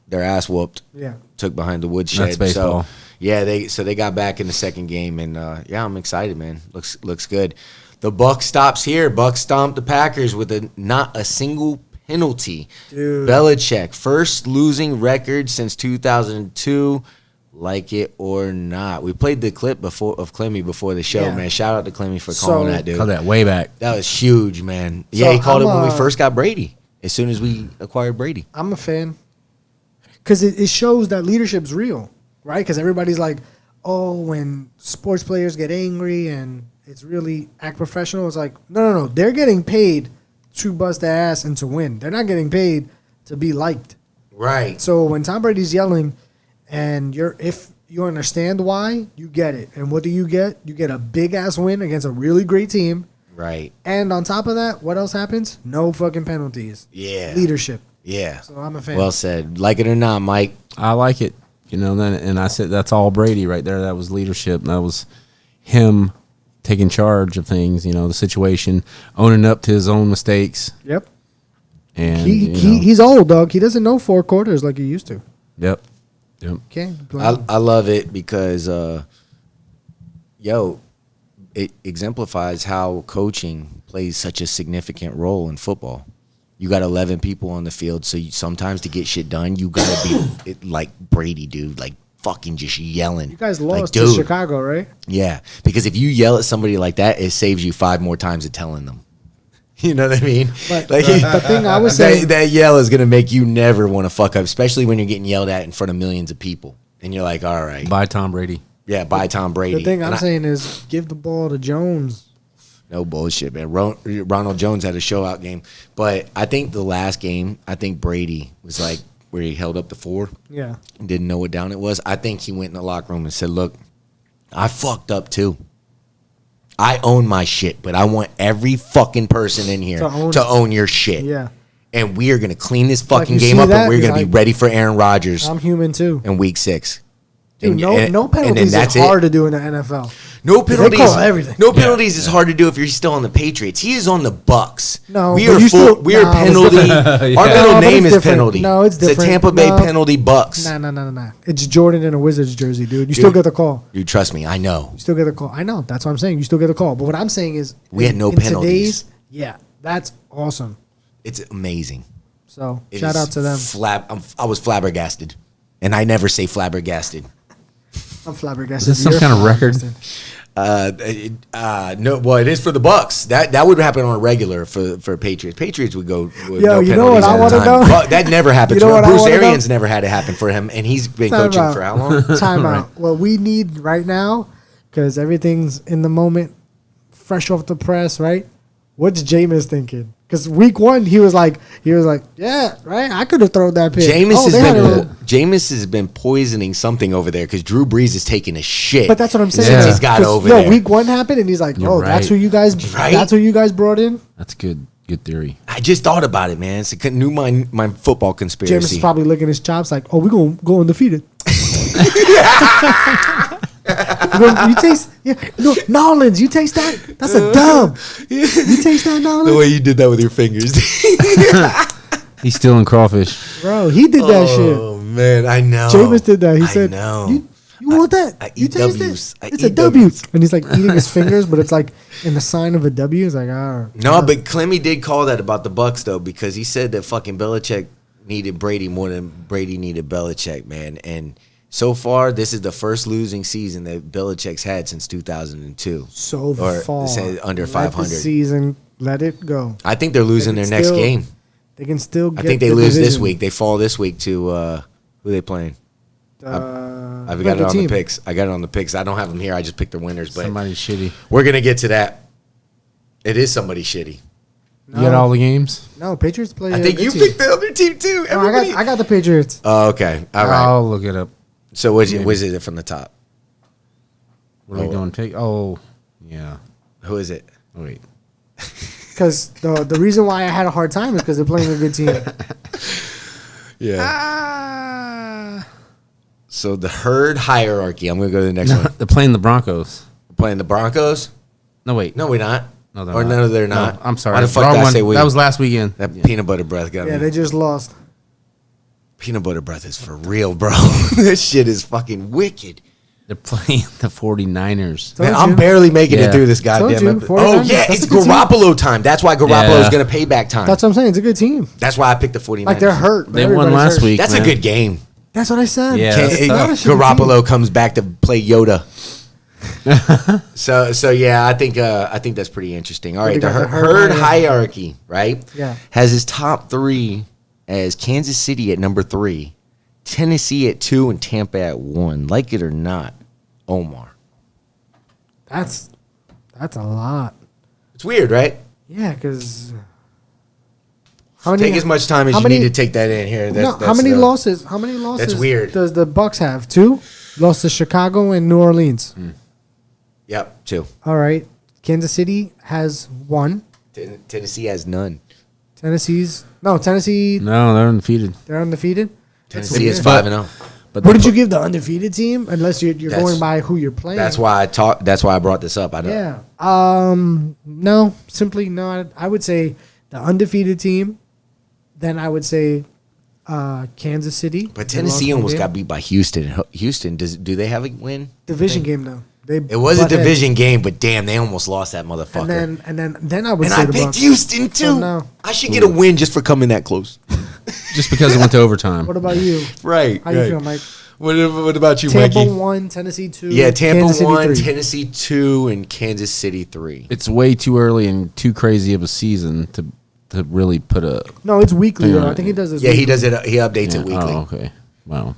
their ass whooped. Yeah. Took behind the woodshed. That's baseball. So yeah, they got back in the second game, and yeah, I'm excited, man. Looks good. The Buck stops here. Buck stomped the Packers with not a single penalty. Dude. Belichick, first losing record since 2002. Like it or not, we played the clip of Clemmy before the show, Yeah. man. Shout out to Clemmy for So- calling that, dude. Call that way back. That was huge, man. So Yeah, he called I'm, it when we first got Brady. As soon as we acquired Brady. I'm a fan because it shows that leadership's real, right? Because everybody's like, oh, when sports players get angry and it's really act professional, it's like, no. They're getting paid to bust their ass and to win. They're not getting paid to be liked. Right. So when Tom Brady's yelling and if you understand why, you get it. And what do? You get a big-ass win against a really great team. Right. And on top of that, what else happens? No fucking penalties. Yeah. Leadership. Yeah. So I'm a fan. Well said. Like it or not, Mike. I like it. And I said that's all Brady right there. That was leadership. That was him taking charge of things, the situation, owning up to his own mistakes. Yep. And He's old, dog. He doesn't know 4 quarters like he used to. Yep. Can't blame him. I love it because, it exemplifies how coaching plays such a significant role in football. You got 11 people on the field, so sometimes to get shit done, you got to be like Brady, dude, like fucking just yelling. You guys Like, lost to dude. Chicago, right? Yeah, because if you yell at somebody like that, it saves you 5 more times of telling them. You know what I mean? But Like, the thing I was saying, that yell is going to make you never want to fuck up, especially when you're getting yelled at in front of millions of people. And you're like, all right. By Tom Brady. Yeah, bye Tom Brady. the thing I'm And saying is give the ball to Jones. no bullshit, man. Ronald Jones had a show-out game. But I think the last game, Brady was like where he held up the 4 Yeah. and didn't know what down it was. I think he went in the locker room and said, look, I fucked up too. I own my shit, but I want every fucking person in here To own your shit. Yeah. And we are going to clean this Like, fucking you game see up, that? and we're going to He's be like, ready for Aaron Rodgers I'm human too. in week 6. Dude, no and then penalties that's is hard it. to do in the NFL. No They penalties. call everything. No penalties is hard to do if you're still on the Patriots. He is on the Bucks. No, we but are you full. still- We are nah, it's penalty. different. Our Yeah. No, middle but name it's is different. penalty. No, it's It's the different. Tampa Bay No. penalty Bucks. Nah. It's Jordan in a Wizards jersey, dude. You still get the call. Dude, trust me, I know. You still get the call. I know. That's what I'm saying. You still get the call. But what I'm saying is We had no penalties. Yeah, that's awesome. It's amazing. So It shout is out to them. I was flabbergasted, and I never say flabbergasted. I'm flabbergasted. Is this some You're kind of record? flabbergasted. No, well, it is for the Bucks. That would happen on a regular for Patriots. Patriots would go. With Yo, no you know what penalties I all the wanna time. know? But that never happens. You know for what I Bruce wanna know? Arians never had it happen for him, and he's been Time coaching out. for how long? Time Right. out. What we need right now, because everything's in the moment, fresh off the press, right? What's Jameis thinking? Because week 1, he was like, yeah, right. I could have thrown that pick. Jameis has been poisoning something over there because Drew Brees is taking a shit. But that's what I'm saying. Since he's got over there. Week 1 happened, and he's like, You're that's right. who you guys. Right? That's who you guys brought in. That's good theory. I just thought about it, man. It's a new my football conspiracy. Jameis is probably licking his chops like, oh, we're gonna go undefeated. You taste, Nolans. You taste that? That's a dub. You taste that, Nolans? The way you did that with your fingers. He's stealing crawfish. Bro, he did that shit. Oh man, I know. Jameis did that. He I said, know. You want that? I You eat taste W's. it? I It's a eat W. W's. And he's like eating his fingers, but it's like in the sign of a W. It's like, No, but Clemmy did call that about the Bucks though, because he said that fucking Belichick needed Brady more than Brady needed Belichick, man. And so far, this is the first losing season that Belichick's had since 2002. so or far. say under Let 500. the season, let it go. I think they're losing They their can next still game. They can still get I think they the lose this division. week. They fall this week to who they playing? I've got it on the picks. I got it on the picks. I don't have them here. I just picked the winners. But Somebody shitty. we're gonna get to that. It is somebody shitty. You got all the games? No, Patriots play. I think a you good team. picked the other team too. No, Everybody. I got the Patriots. Oh, okay. All right. I'll look it up. So was it from the top? What are we doing? Yeah. Who is it? Wait. Because the reason why I had a hard time is because they're playing a good team. Yeah. So the herd hierarchy. I'm gonna go to the next one. They're playing the Broncos. We're playing the Broncos. No, wait. No, we're not. No, they're or not. no, they're No, not. I'm sorry. Why the fuck Wrong did I one. say we? That was last weekend. That Yeah. peanut butter breath got Yeah, me. they just lost. Peanut butter breath is for real, bro. This shit is fucking wicked. They're playing the 49ers. Told Man, I'm you. barely making it Yeah. through this Told goddamn you, episode. 49ers, Oh, yeah, that's it's a good team. Garoppolo time. That's why Garoppolo's Yeah. going to pay back time. That's what I'm saying. It's a good team. That's why I picked the 49ers. Like they're hurt. but They won everybody's last hurt. week. That's man. a good game. That's what I said. Yeah, Can't- that's tough. not a shitty Garoppolo comes back to play Yoda. so yeah, I think that's pretty interesting. All They right, the got the herd herd hierarchy, right? Yeah. Has his top 3 as Kansas City at number 3, Tennessee at 2, and Tampa at 1. Like it or not, Omar. That's a lot. It's weird, right? Yeah, because Take as much time as you need to take that in here. How many losses? How many losses? That's weird. Does the Bucks have? 2. Lost to Chicago and New Orleans. Yep, 2. All right. Kansas City has 1. Tennessee has none. Tennessee. No, they're undefeated. They're undefeated. Tennessee is But- 5-0. But What did you give the undefeated team? Unless you're That's- going by who you're playing. That's why I brought this up. I don't. Yeah. No. Simply no. I would say the undefeated team. Then I would say Kansas City. But They Tennessee lost one almost game. got beat by Houston. Houston, do they have a win? Division game though. It was a butt heads. division game, but damn, they almost lost that motherfucker. And then I would And say I the picked Bucks. Houston too. So no. I should get a win just for coming that close. just because it went to overtime. What about you? Right. How you feel, Mike? What about you, Tampa Mikey? 1, Tennessee 2. Yeah, Tampa Kansas City 1, 3. Tennessee 2, and Kansas City 3. It's way too early and too crazy of a season to really put a. No, it's weekly. Yeah. Though. I think he does this. Yeah, he weekly. does it. He updates Yeah, it weekly. Oh, okay. Wow.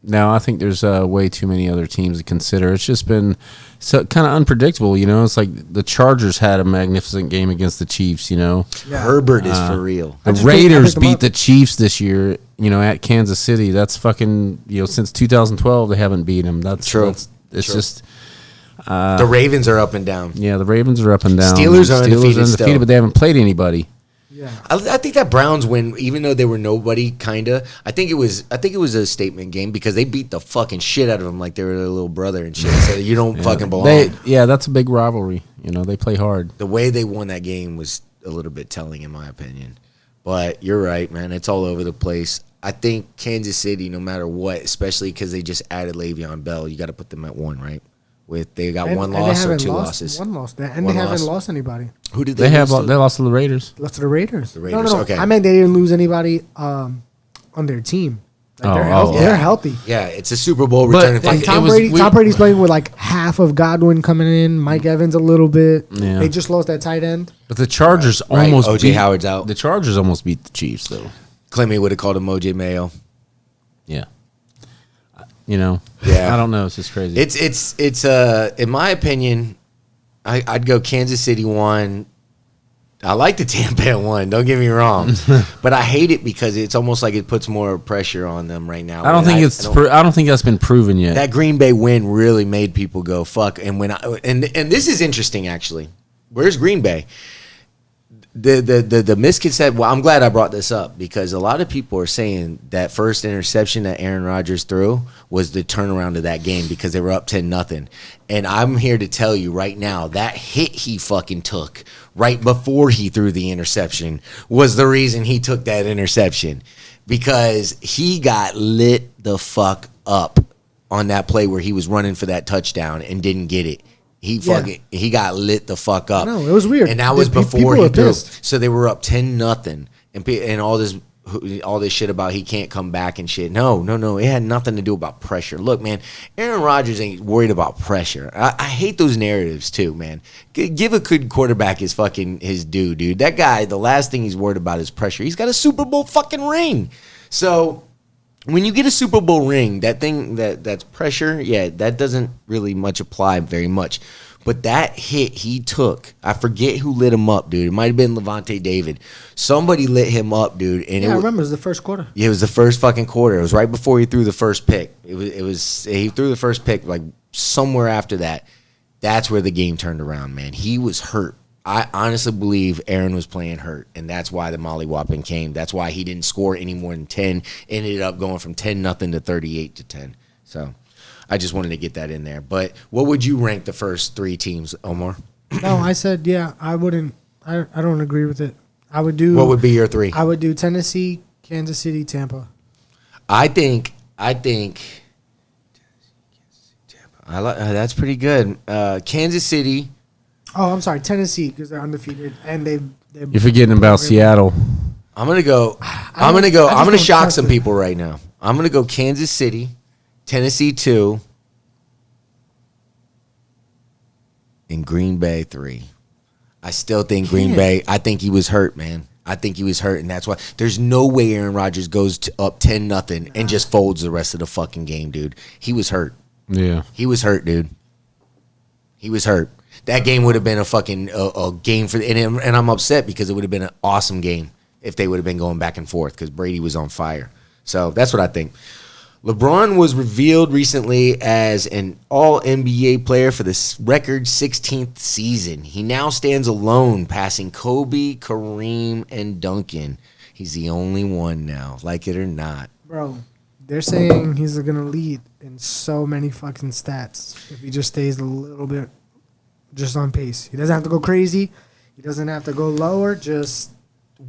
No, I think there's way too many other teams to consider. It's just been so kind of unpredictable, you know. It's like the Chargers had a magnificent game against the Chiefs, you know. Yeah. Herbert is for real. The I Raiders picked them beat up. the Chiefs this year, you know, at Kansas City. That's fucking, you know, since 2012 they haven't beat them. That's True. It's True. just The Ravens are up and down. yeah, the Ravens are up and down. Steelers are undefeated still. but they haven't played anybody. Yeah. I think that Browns win, even though they were nobody, kinda. I think it was a statement game because they beat the fucking shit out of them like they were their little brother and shit. So you don't fucking belong. That's a big rivalry. You know, they play hard. The way they won that game was a little bit telling, in my opinion. But you're right, man. It's all over the place. I think Kansas City, no matter what, especially because they just added Le'Veon Bell, you got to put them at 1, right? They got one loss or 2 losses. One loss. And One they haven't loss. lost anybody. Who did They lose to? lost to the Raiders. Lost to the Raiders. The Raiders, No. okay. I meant they didn't lose anybody on their team. Like they're Oh, healthy. oh. They're healthy. Yeah, it's a Super Bowl But returning. like, fucking- Tom Brady's playing with like half of Godwin coming in, Mike Evans a little bit. Yeah. They just lost that tight end. But the Chargers Right, almost O.J. Howard's out. The Chargers almost beat the Chiefs, though. Clemmy would have called him OJ Mayo. Yeah. You know. Yeah. I don't know. It's just crazy. It's in my opinion, I'd go Kansas City 1, I like the Tampa one. Don't get me wrong, but I hate it because it's almost like it puts more pressure on them right now. I don't think I don't think that's been proven yet. That Green Bay win really made people go fuck. And and this is interesting actually. Where's Green Bay? The misconception. Well, I'm glad I brought this up because a lot of people are saying that first interception that Aaron Rodgers threw was the turnaround of that game because they were up 10-0. And I'm here to tell you right now that hit he fucking took right before he threw the interception was the reason he took that interception because he got lit the fuck up on that play where he was running for that touchdown and didn't get it. He got lit the fuck up. No, it was weird. And that was before people he were threw. pissed. So they were up 10-0 and all this shit about he can't come back and shit. No. It had nothing to do about pressure. Look, man, Aaron Rodgers ain't worried about pressure. I hate those narratives too, man. Give a good quarterback his due, dude. That guy, the last thing he's worried about is pressure. He's got a Super Bowl fucking ring. So when you get a Super Bowl ring, that thing that's pressure, yeah, that doesn't really much apply very much. But that hit he took, I forget who lit him up, dude. It might have been Levante David. Somebody lit him up, dude. And I remember it was the first quarter. Yeah, it was the first fucking quarter. It was right before he threw the first pick. He threw the first pick like somewhere after that. That's where the game turned around, man. He was hurt. I honestly believe Aaron was playing hurt, and that's why the mollywhopping came. That's why he didn't score any more than 10. Ended up going from 10-0 to 38-10. So I just wanted to get that in there. But what would you rank the first three teams, Omar? No, I said, yeah, I wouldn't. I don't agree with it. I would do. What would be your three? I would do Tennessee, Kansas City, Tampa. I think. That's pretty good. Kansas City. Oh, I'm sorry, Tennessee because they're undefeated and they're You're forgetting about Seattle. I'm gonna shock some people right now. I'm gonna go Kansas City, Tennessee 2, and Green Bay 3. I still think Green Bay. I think he was hurt, man. I think he was hurt, and that's why there's no way Aaron Rodgers goes up 10-0 and just folds the rest of the fucking game, dude. He was hurt. Yeah, he was hurt, dude. He was hurt. That game would have been a fucking a game for, and I'm upset because it would have been an awesome game if they would have been going back and forth because Brady was on fire. So that's what I think. LeBron was revealed recently as an All-NBA player for the record 16th season. He now stands alone, passing Kobe, Kareem, and Duncan. He's the only one now, like it or not. Bro, they're saying he's going to lead in so many fucking stats if he just stays a little bit just on pace. He doesn't have to go crazy. He doesn't have to go lower. Just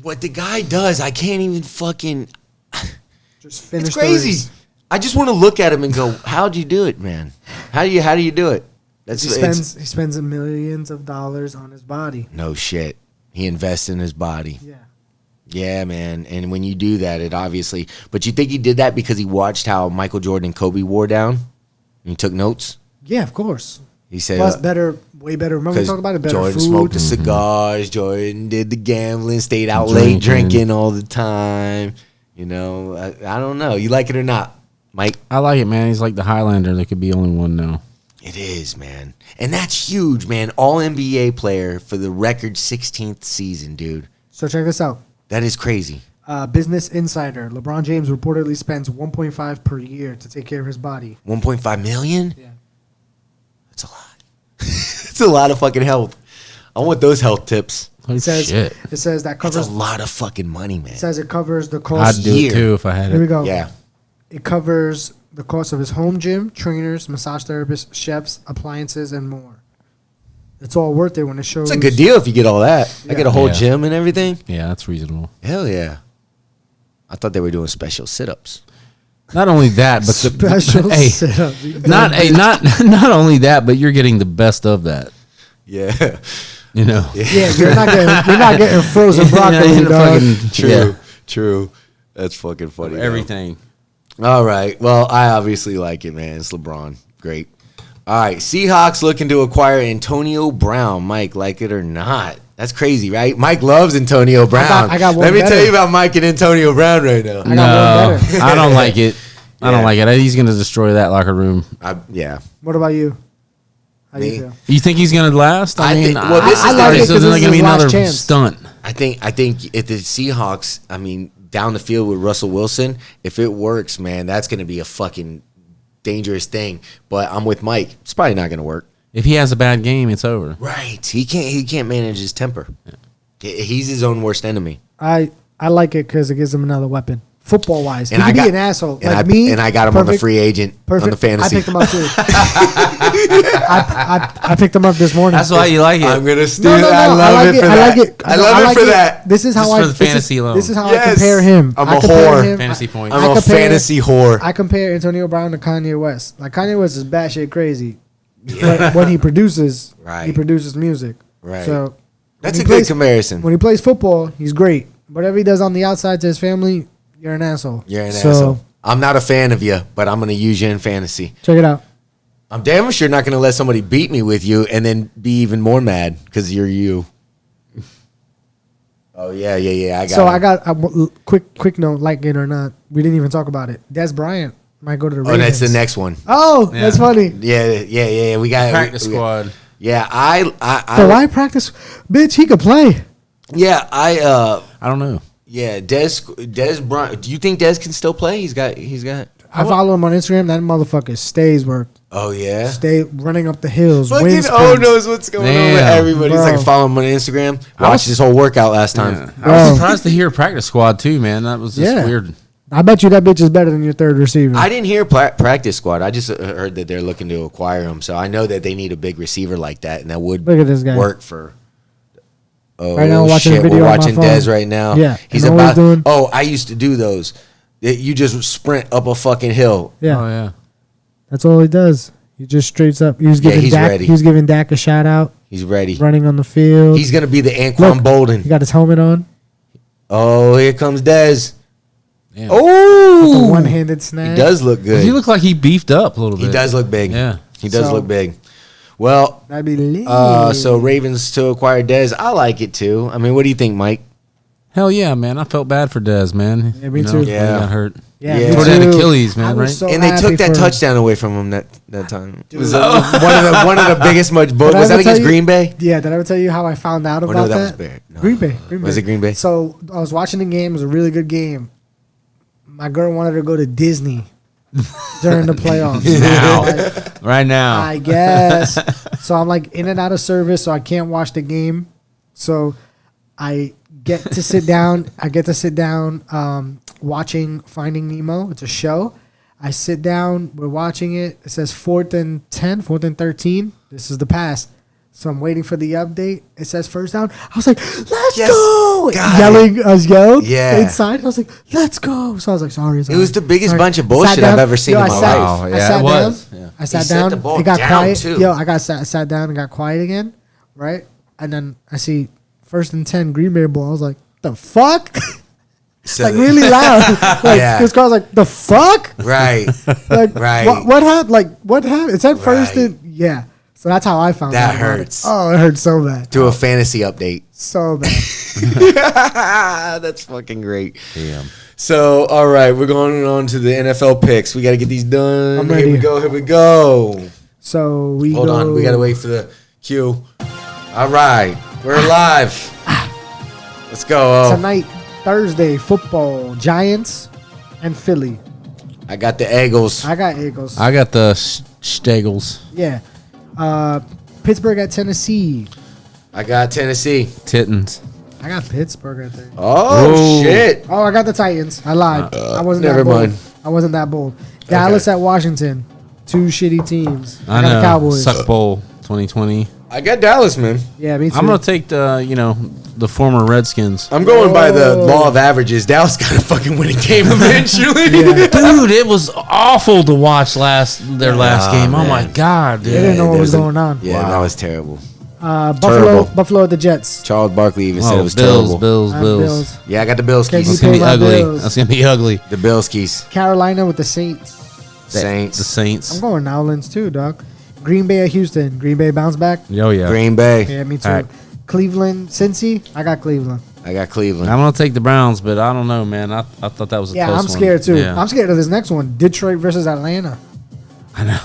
what the guy does, I can't even fucking. Just finish. It's crazy. The race. I just want to look at him and go, "How'd you do it, man? How do you do it?" He spends millions of dollars on his body. No shit. He invests in his body. Yeah. Yeah, man. And when you do that, it obviously. But you think he did that because he watched how Michael Jordan and Kobe wore down, and he took notes? Yeah, of course. He said, plus way better. Remember we talked about it. Better Jordan food. smoked the cigars. Jordan did the gambling. Stayed out late drinking all the time. You know, I don't know. You like it or not, Mike? I like it, man. He's like the Highlander. There could be only one now. It is, man. And that's huge, man. All-NBA player for the record 16th season, dude. So check this out. That is crazy. Business Insider. LeBron James reportedly spends $1.5 per year to take care of his body. $1.5 million? Yeah. That's a lot. It's a lot of fucking health. I want those health tips. Holy shit. It says that covers. That's a lot of fucking money, man. It says it covers the cost. I'd do it too if I had it. Here we go. Yeah. It covers the cost of his home gym, trainers, massage therapists, chefs, appliances, and more. It's all worth it when it shows. It's a good deal if you get all that. Yeah. I get a whole Yeah. gym and everything. Yeah, that's reasonable. Hell yeah. I thought they were doing special sit-ups. Not only that, but Special hey, setup. not only that, but you're getting the best of that. Yeah. You know. Yeah, you're not getting frozen broccoli, dog. True. That's fucking funny. Everything. All right. Well, I obviously like it, man. It's LeBron. Great. All right. Seahawks looking to acquire Antonio Brown. Mike, like it or not? That's crazy, right? Mike loves Antonio Brown. I got one Let me better. tell you about Mike and Antonio Brown right now. I got one No, better. I don't like it. I Yeah. don't like it. He's going to destroy that locker room. Yeah. What about you? How you feel? You think he's gonna last? I I mean, think- well, this I is like the- it. this This is is gonna his be last another chance. stunt. I think if the Seahawks, I mean, down the field with Russell Wilson, if it works, man, that's going to be a fucking dangerous thing. But I'm with Mike. It's probably not going to work. If he has a bad game, it's over. Right. He can't manage his temper. He's his own worst enemy. I like it because it gives him another weapon. Football wise, he And could I be got an asshole and like I, me. and I got him on the perfect- free agent Perfect. on the fantasy. I picked him up too. I picked him up this morning. That's why you like it. I'm gonna steal. No, no, no. I love like it for I that. like it. I No, love it like for that. This is how Just I for the fantasy alone. This is how I Yes. compare him. I'm I a compare whore. him- Fantasy I- points. I'm I a compare- fantasy whore. I compare Antonio Brown to Kanye West. Like Kanye West is batshit crazy, but when he produces, Right. he produces music. Right. So That's when a he good comparison. When he plays football, he's great. Whatever he does on the outside to his family, you're an asshole. You're an So, asshole. I'm not a fan of you, but I'm gonna use you in fantasy. Check it out. I'm damn sure not gonna let somebody beat me with you and then be even more mad because you're you. Oh yeah. I got. So him. I got a quick note, like it or not. We didn't even talk about it. Des Bryant might go to the Oh, Ravens. that's the next one. Oh, Yeah. that's funny. Yeah. We got Practice we got- squad. Yeah, So why practice? Bitch, he could play. I don't know. Des Bryant. Do you think Des can still play? He's got. I follow him on Instagram. That motherfucker stays work. Oh yeah. Stay running up the hills. Fucking wind O sprints. knows what's going on with Damn, everybody. He's bro. like follow him on Instagram. I Watch was- his whole workout last time. I was Bro. surprised to hear practice squad too, man. That was just Yeah. weird. I bet you that bitch is better than your third receiver. I didn't hear practice squad. I just heard that they're looking to acquire him. So I know that they need a big receiver like that, and that would Look at this guy. work for. Oh, Right now, I'm watching a shit, video we're on my watching phone. Dez right now. Yeah, he's and all he's about. doing- Oh, I used to do those. You just sprint up a fucking hill. yeah, Oh yeah. that's all he does. He just straights up. He was giving he's Dak. ready. He was giving Dak a shout out, He's ready. running on the field. He's gonna be the Anquan Look, Bolden. He got his helmet on. Oh, here comes Dez. Damn. The Oh, one-handed he snap. does look good. He looked like he beefed up a little bit. He does look big. Yeah. He does So- look big. Well, That'd be lit. so Ravens to acquire Dez. I like it too. I mean, what do you think, Mike? Hell yeah, man. I felt bad for Dez, man. Yeah, me You know, too. when he Yeah. got hurt. yeah, yeah. me Tore that too. Achilles, man, I was right? so And they happy took that for him. touchdown away from him that time. It was one of the biggest much. Did Was I that ever against tell you- Green Bay? Yeah, did I ever tell you how I found out Oh, about no, that that? was Bear. No. Green Bay. Green Bay. Was it Green Bay? So I was watching the game. It was a really good game. My girl wanted to go to Disney during the playoffs. Now. Like, Right now. I guess. So I'm like in and out of service, so I can't watch the game. So I get to sit down. Watching Finding Nemo. It's a show. I sit down. We're watching it. It says 4th and 10, 4th and 13. This is the pass. So I'm waiting for the update. It says first down. I was like, let's Yes. go. Got Yelling. I was yelled Yeah. inside. I was like, let's go. So I was like, sorry. It was the biggest sorry. bunch of Sat bullshit down. I've ever seen Yo, in my I sat, life. Wow, I yeah, sat it was. down. Yeah. I sat set down. the ball It got down, quiet. too. Yo, I sat down and got quiet again. Right, and then I see 1st and 10 Green Bay ball. I was like, the fuck. So- Like really loud. Like Yeah. this girl's like, the fuck? Right. Like Right. what happened? Like what happened? It said first Right. and yeah. So that's how I found That out. about it. hurts. Oh, it hurts so bad. To a fantasy update. So bad. That's fucking great. Damn. So, all right, we're going on to the NFL picks. We got to get these done. I'm Here ready. we go. Here we go. So we Hold go. on. We got to wait for the cue. All right. We're live. Let's go. Tonight, Thursday, football, Giants and Philly. I got the Eagles. I got Eagles. I got the Stegels. Yeah. Pittsburgh at Tennessee. I got Tennessee. Titans. I got Pittsburgh, I think. Oh, Ooh. shit. Oh, I got the Titans. I lied. I wasn't never that bold. mind. I wasn't that bold. Dallas at Washington. Two shitty teams. I got know. the Cowboys. Suck Bowl 2020. I got Dallas, man. Yeah, me too. I'm gonna take the former Redskins. I'm going by the Whoa. law of averages. Dallas got to fucking win a game eventually. Dude, it was awful to watch their last game. Oh man. my god, They dude. didn't know what there was was a- going on. Yeah, that was terrible. Buffalo at the Jets. Charles Barkley even said it Oh, was Bills, terrible. Bills. Yeah, I got the Bills Can keys. That's you gonna be pay my ugly. bills? That's gonna be ugly. The Bills keys. Carolina with the Saints. Saints. The Saints. I'm going Nowlands too, dog. Green Bay at Houston. Green Bay bounce back. Oh yeah. Green Bay. Yeah, me too. All right. Cleveland, Cincy. I got Cleveland. I got Cleveland. I'm gonna take the Browns, but I don't know, man. I thought that was a Yeah, close I'm one. scared too. Yeah. I'm scared of this next one. Detroit versus Atlanta. I know.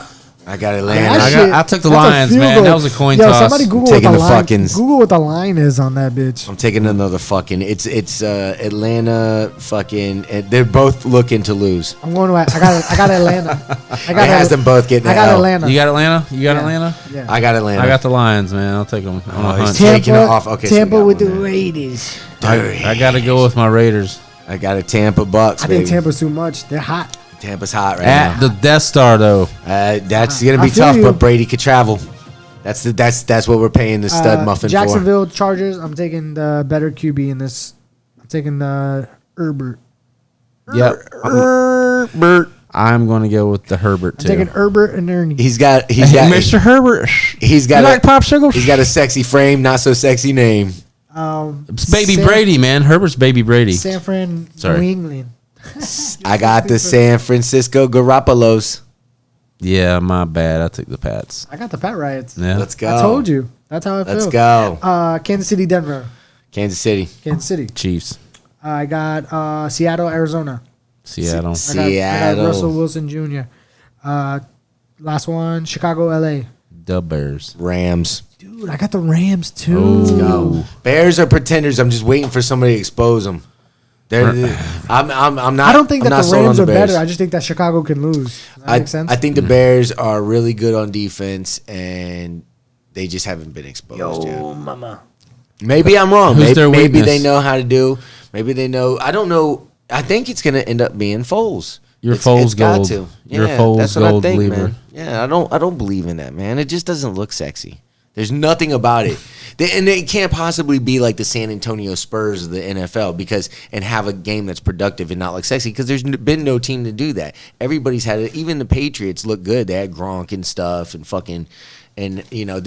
I got That Atlanta. shit- I took the that's a Lions, field man. goal. That was a coin Yo, toss. somebody Google Taking what the the line. fuckings. Google what the line is on that bitch. I'm taking another fucking. It's Atlanta fucking. They're both looking to lose. I'm going to. I got Atlanta. I It has them both getting. I got the L. Atlanta. You got Atlanta? You got Yeah. Atlanta? Yeah. I got Atlanta. I got the Lions, man. I'll take them on a he's hunt. taking it off. Okay, so we Tampa got with one the there. Raiders. I got to go with my Raiders. I got a Tampa Bucks. I Baby. think Tampa's too much. They're hot. Tampa's hot right At the Death Star, though. now. That's gonna I be feel tough, you. but Brady could travel. That's what we're paying the stud muffin for. Jacksonville Chargers. I'm taking the better QB in this. I'm taking Herbert. Yep. I'm going to go with the Herbert, I'm too. taking Herbert and Ernie. He's got Mr. Herbert. he's got You a, like popsicle? he's got a sexy frame, not so sexy name. It's Baby Brady, man. Herbert's Baby Brady. San Fran, Sorry. New England. I got the San Francisco Garoppolos. Yeah, my bad. I took the Pats. I got the Pat Riots. Yeah. Let's go. I told you. That's how I feel. Let's go. Kansas City, Denver. Kansas City. Kansas City. Chiefs. I got Seattle, Arizona. Seattle. I got Russell Wilson Jr. Last one, Chicago, LA. The Bears. Rams. Dude, I got the Rams too. Oh. Go. Bears are pretenders. I'm just waiting for somebody to expose them. I'm not. I don't think I'm that not the sold on Rams are Bears. better. I just think that Chicago can lose. Does that make sense? I think the Bears are really good on defense, and they just haven't been exposed yet. mama. Maybe I'm wrong. Who's their Maybe they weakness? know how to do. Maybe they know. I don't know. I think it's going to end up being Foles. Your It's Foles got gold. to. Your Yeah, Foles that's what I gold think, believer. man. Yeah, I don't believe in that, man. It just doesn't look sexy. There's nothing about it. And it can't possibly be like the San Antonio Spurs of the NFL and have a game that's productive and not look sexy because there's been no team to do that. Everybody's had it. Even the Patriots look good. They had Gronk and stuff and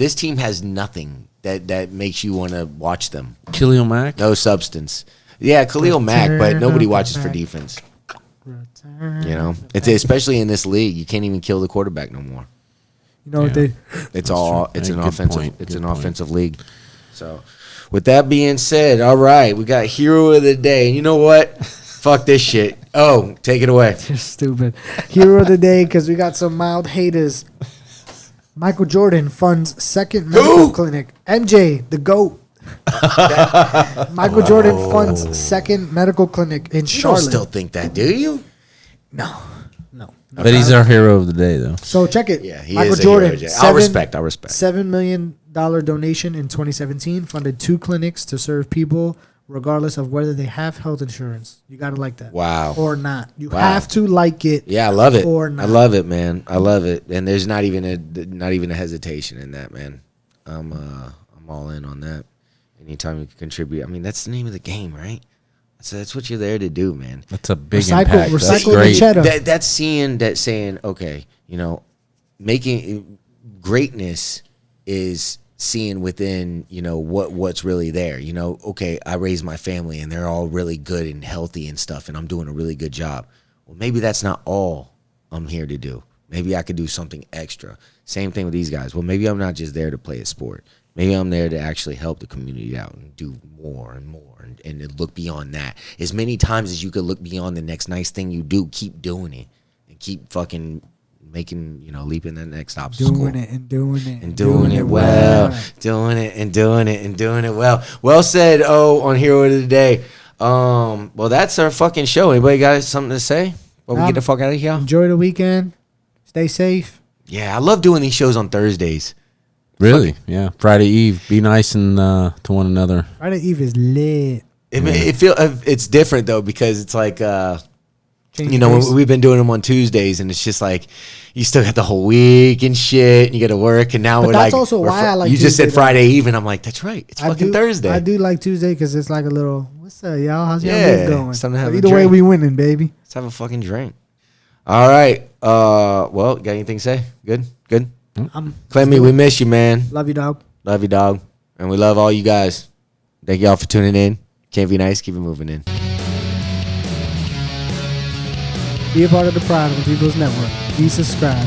this team has nothing that makes you want to watch them. Khalil Mack. No substance. Yeah, Khalil Mack, but nobody watches for defense. It's especially in this league, you can't even kill the quarterback no more. You know what they? It's Hey, an good offensive. point, It's good an point. offensive league. So, with that being said, all right, we got hero of the day. And you know what? Fuck this shit. Oh, take it away. You're stupid. Hero of the day because we got some mild haters. Michael Jordan funds second medical clinic. MJ, the GOAT. Michael Jordan funds second medical clinic in You don't Charlotte. still think that, do you? No. But he's our hero of the day, though. So check it. Yeah, he Michael is a Jordan. hero. I'll respect. $7 million donation in 2017 funded 2 clinics to serve people regardless of whether they have health insurance. You got to like that. Wow. Or not. You Wow. have to like it. Yeah, I love it. Or not. I love it, man. I love it. And there's not even a hesitation in that, man. I'm all in on that. Anytime you can contribute. I mean, that's the name of the game, right? So that's what you're there to do, man. That's a big Recycle- impact. recycle That's the great. cheddar. That's saying, okay, making greatness is seeing within, what's really there. Okay, I raised my family and they're all really good and healthy and stuff, and I'm doing a really good job. Well, maybe that's not all I'm here to do. Maybe I could do something extra. Same thing with these guys. Well, maybe I'm not just there to play a sport. Maybe I'm there to actually help the community out and do more and more and look beyond that. As many times as you could look beyond the next nice thing you do, keep doing it and keep fucking making, leaping that next obstacle. Doing it and doing it. And doing it well. Doing it and doing it and doing it well. Well said, on Hero of the Day. Well, that's our fucking show. Anybody got something to say? Before we get the fuck out of here? Enjoy the weekend. Stay safe. Yeah, I love doing these shows on Thursdays. Really? Yeah. Friday Eve. Be nice and to one another. Friday Eve is lit. It's different though because it's like Change when pace. we've been doing them on Tuesdays and it's just like you still got the whole week and shit and you got to work and now But we're that's like also why I like you just said Tuesday, Friday Eve and I'm like that's right, it's fucking Thursday. I do like Tuesday because it's like a little, what's up, y'all? How's y'all Yeah, week going? it's time to have a Either way, drink. we winning, baby. Let's have a fucking drink. All right. Well, got anything to say? Good. Clemmy, we miss you, man. Love you, dog. Love you, dog. And we love all you guys. Thank y'all for tuning in. Can't be nice. Keep it moving in. Be a part of the Pride of the People's Network. Be subscribed.